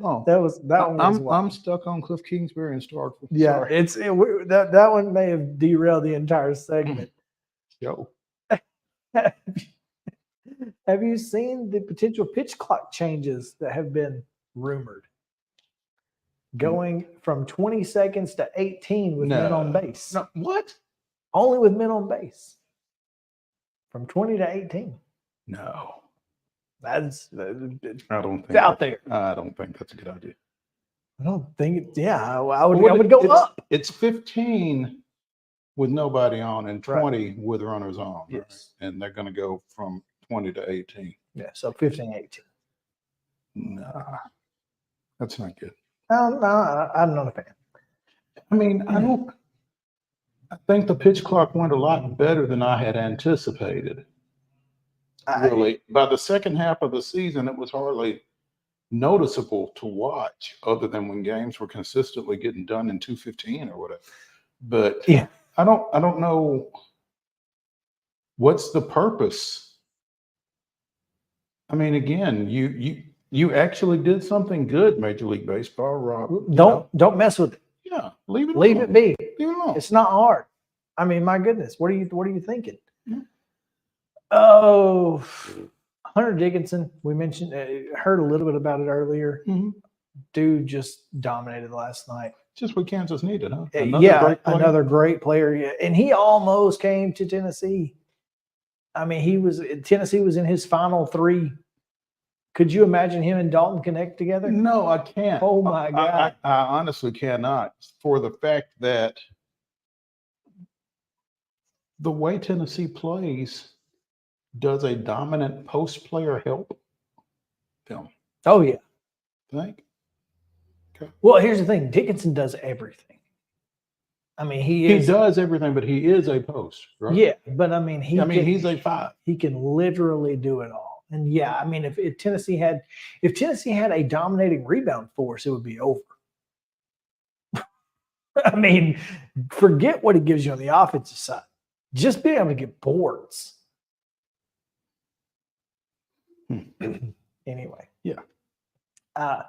I'm stuck on Cliff Kingsbury and Starkville. Yeah, that one may have derailed the entire segment. Yo. Have you seen the potential pitch clock changes that have been rumored? Going from 20 seconds to 18 with men on base. No, what? only with men on base from 20 to 18. No, That's I don't think out there. I don't think that's a good idea. I don't think it. Yeah, I would. Well, I would go up. It's 15 with nobody on and Right. 20 with runners on. Right? Yes. And they're going to go from 20 to 18. Yeah, so 15, 18. Nah, that's not good. I'm not a fan. I mean, I think the pitch clock went a lot better than I had anticipated. Really, by the second half of the season, it was hardly noticeable to watch, other than when games were consistently getting done in 2:15 or whatever. But yeah, I don't know what's the purpose. I mean, again, you actually did something good, Major League Baseball, Rob. Don't mess with it. Yeah, leave it Leave be. it be. Leave it alone. It's not hard. I mean, my goodness, what are you thinking? Yeah. Oh, Hunter Dickinson, we mentioned, heard a little bit about it earlier. Mm-hmm. Dude just dominated last night. Just what Kansas needed, huh? Another great player. Yeah. And he almost came to Tennessee. I mean, Tennessee was in his final 3. Could you imagine him and Dalton Connect together? No, I can't. Oh my God. I honestly cannot, for the fact that the way Tennessee plays, does a dominant post player help them? Oh yeah. Think? Okay. Well, here's the thing. Dickinson does everything. I mean, he does everything, but he is a post, right? Yeah, but I mean, he's a 5. He can literally do it all. And yeah, I mean, if Tennessee had a dominating rebound force, it would be over. I mean, forget what he gives you on the offensive side. Just being able to get boards. Anyway, yeah. I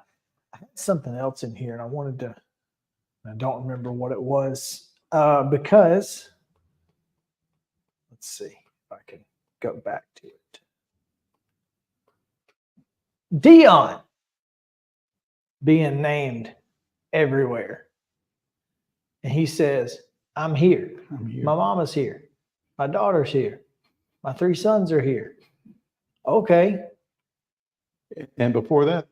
had something else in here, and I don't remember what it was, because let's see if I can go back to it. Dion being named everywhere. And he says, I'm here. My mama's here. My daughter's here. My 3 sons are here. Okay. And before that,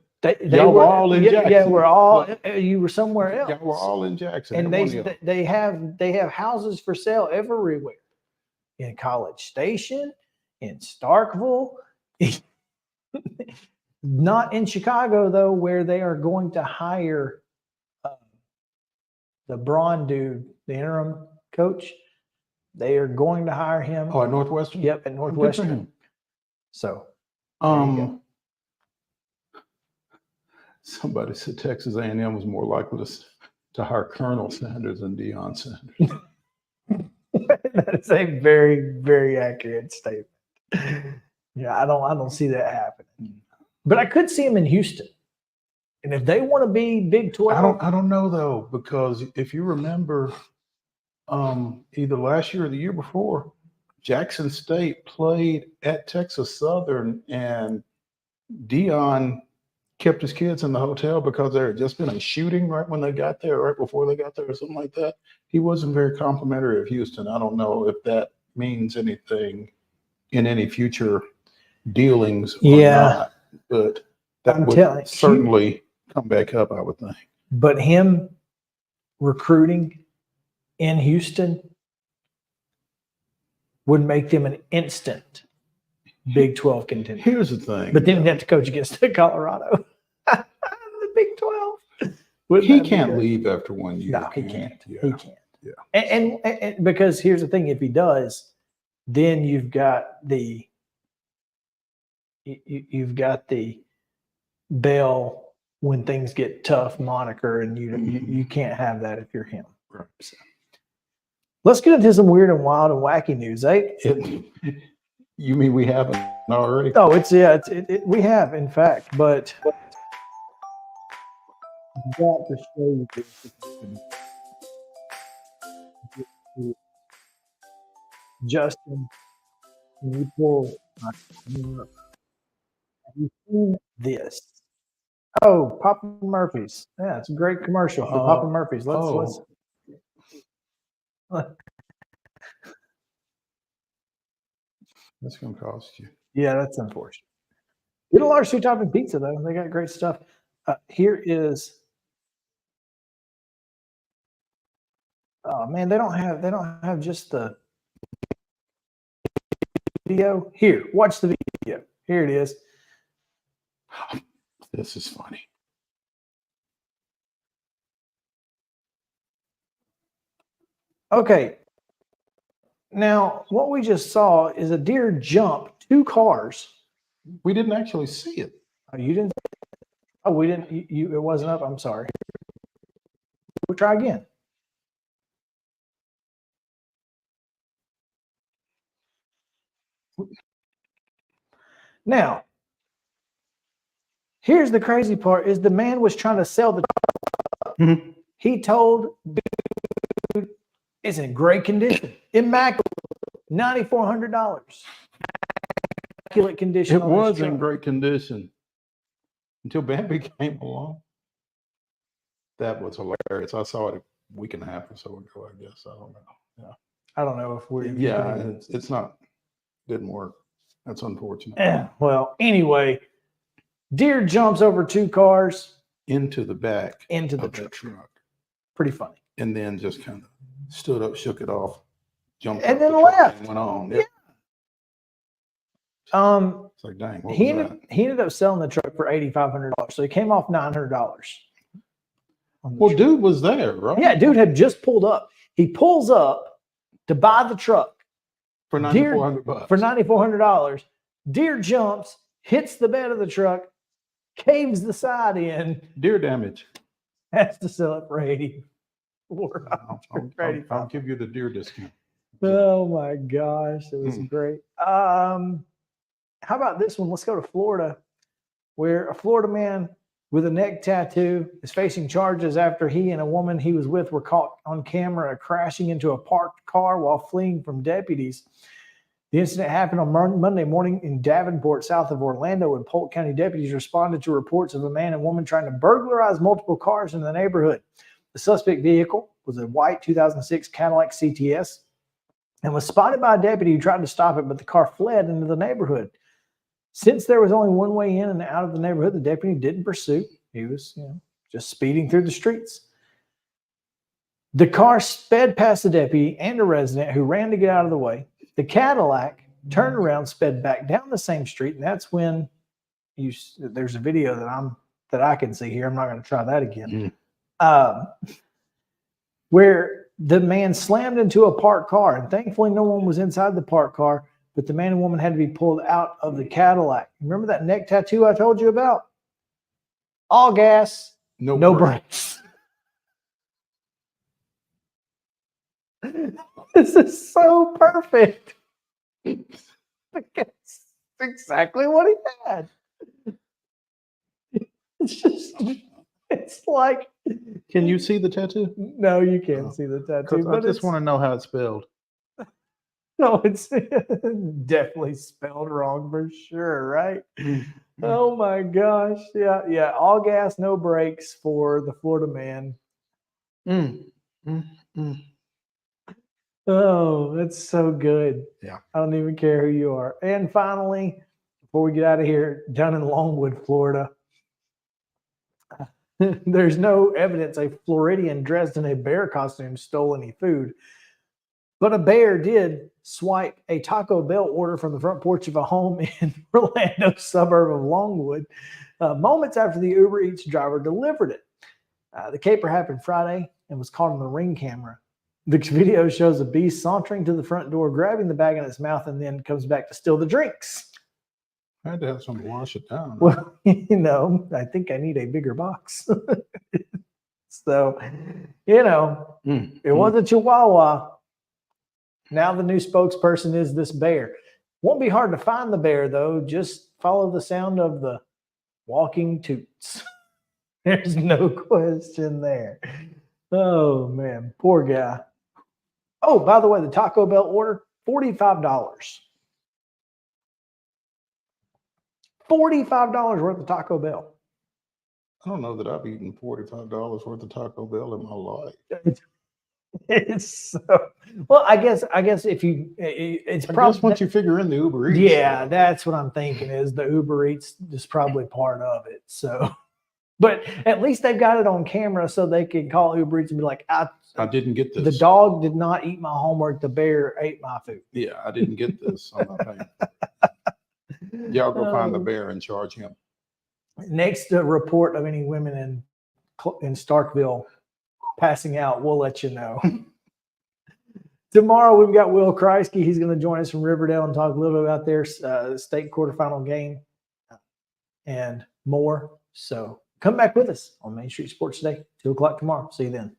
y'all were all in Jackson. Yeah, we're all. You were somewhere else. Y'all were all in Jackson. And they have houses for sale everywhere. In College Station, in Starkville, not in Chicago though, where they are going to hire the Braun dude, the interim coach. They are going to hire him. Oh, at Northwestern? Yep, at Northwestern. So, somebody said Texas A&M was more likely to hire Colonel Sanders than Deion Sanders. That is a very, very accurate statement. Yeah, I don't see that happening. But I could see him in Houston. And if they want to be Big 12, I don't know though, because if you remember, either last year or the year before, Jackson State played at Texas Southern, and Deion kept his kids in the hotel because there had just been a shooting right when they got there, right before they got there, or something like that. He wasn't very complimentary of Houston. I don't know if that means anything in any future dealings or not, but that would certainly come back up, I would think. But him recruiting in Houston would make them an instant Big 12 contender. Here's the thing. But then you have to coach against Colorado. The Big 12. He can't leave after 1 year. No, he can't. Yeah. He can't. Yeah. And because here's the thing, if he does, then you've got the Bell when things get tough moniker, and you can't have that if you're him. Right. So, let's get into some weird and wild and wacky news, eh? You mean we haven't already? Oh, we have, in fact, but I've got to show you this. Justin, can you pull my camera up? Have you seen this? Oh, Papa Murphy's. Yeah, it's a great commercial for Papa Murphy's. That's going to cost you. Yeah, that's unfortunate. Get a large 2-topping pizza though. They got great stuff. Here is. Oh man, they don't have just the video. Here, watch the video. Here it is. This is funny. Okay. Now, what we just saw is a deer jump 2 cars. We didn't actually see it. Oh, you didn't? Oh, we didn't. It wasn't up. I'm sorry. We'll try again. Now, here's the crazy part: is the man was trying to sell the. Mm-hmm. He told, dude, it's in great condition, immaculate, $9,400. Immaculate condition. It was in great condition until Bambi came along. That was hilarious. I saw it a week and a half or so ago, I guess. I don't know. Yeah. I don't know if we're. Yeah, it's not. Didn't work. That's unfortunate. Well, anyway, deer jumps over 2 cars into the back into the of that truck. Pretty funny. And then just kind of stood up, shook it off, jumped and up then the truck left. and went on. Yeah. It's like, dang, what he was that? ended up selling the truck for $8,500. So he came off $900. Well, dude was there, right? Yeah, dude had just pulled up. He pulls up to buy the truck for $9,400. For $9,400. Deer jumps, hits the bed of the truck, caves the side in. Deer damage. Has to sell it for $84. I'll give you the deer discount. Oh my gosh, it was great. How about this one? Let's go to Florida, where a Florida man with a neck tattoo is facing charges after he and a woman he was with were caught on camera crashing into a parked car while fleeing from deputies. The incident happened on Monday morning in Davenport, south of Orlando, when Polk County deputies responded to reports of a man and woman trying to burglarize multiple cars in the neighborhood. The suspect vehicle was a white 2006 Cadillac CTS and was spotted by a deputy who tried to stop it, but the car fled into the neighborhood. Since there was only one way in and out of the neighborhood, the deputy didn't pursue. He was, just speeding through the streets. The car sped past the deputy and a resident who ran to get out of the way. The Cadillac turned around, sped back down the same street, and that's when there's a video that I can see here. I'm not going to try that again. Where the man slammed into a parked car, and thankfully no one was inside the parked car, but the man and woman had to be pulled out of the Cadillac. Remember that neck tattoo I told you about? All gas, no brakes. This is so perfect. That's exactly what he had. It's like. Can you see the tattoo? No, you can't see the tattoo. I just want to know how it's spelled. No, it's definitely spelled wrong for sure, right? Oh my gosh. Yeah. All gas, no brakes for the Florida man. Oh, that's so good. Yeah. I don't even care who you are. And finally, before we get out of here, down in Longwood, Florida, there's no evidence a Floridian dressed in a bear costume stole any food. But a bear did swipe a Taco Bell order from the front porch of a home in Orlando suburb of Longwood, moments after the Uber Eats driver delivered it. The caper happened Friday and was caught on the Ring camera. The video shows a beast sauntering to the front door, grabbing the bag in its mouth, and then comes back to steal the drinks. I had to have someone wash it down. Well, I think I need a bigger box. So, it was a Chihuahua. Now the new spokesperson is this bear. Won't be hard to find the bear, though. Just follow the sound of the walking toots. There's no question there. Oh, man. Poor guy. Oh, by the way, the Taco Bell order, $45. $45 worth of Taco Bell. I don't know that I've eaten $45 worth of Taco Bell in my life. It's so, well, I guess if you, it's I probably guess once you figure in the Uber Eats. yeah, that's what I'm thinking is the Uber Eats is probably part of it. So, but at least they've got it on camera so they can call Uber Eats and be like, I didn't get this. the dog did not eat my homework. The bear ate my food. Yeah, I didn't get this on my thing. Y'all go find the bear and charge him. Next report of any women in Starkville passing out, we'll let you know. Tomorrow we've got Will Kreisky. He's going to join us from Riverdale and talk a little bit about their state quarterfinal game and more. So come back with us on Main Street Sports Today, 2 o'clock tomorrow. See you then.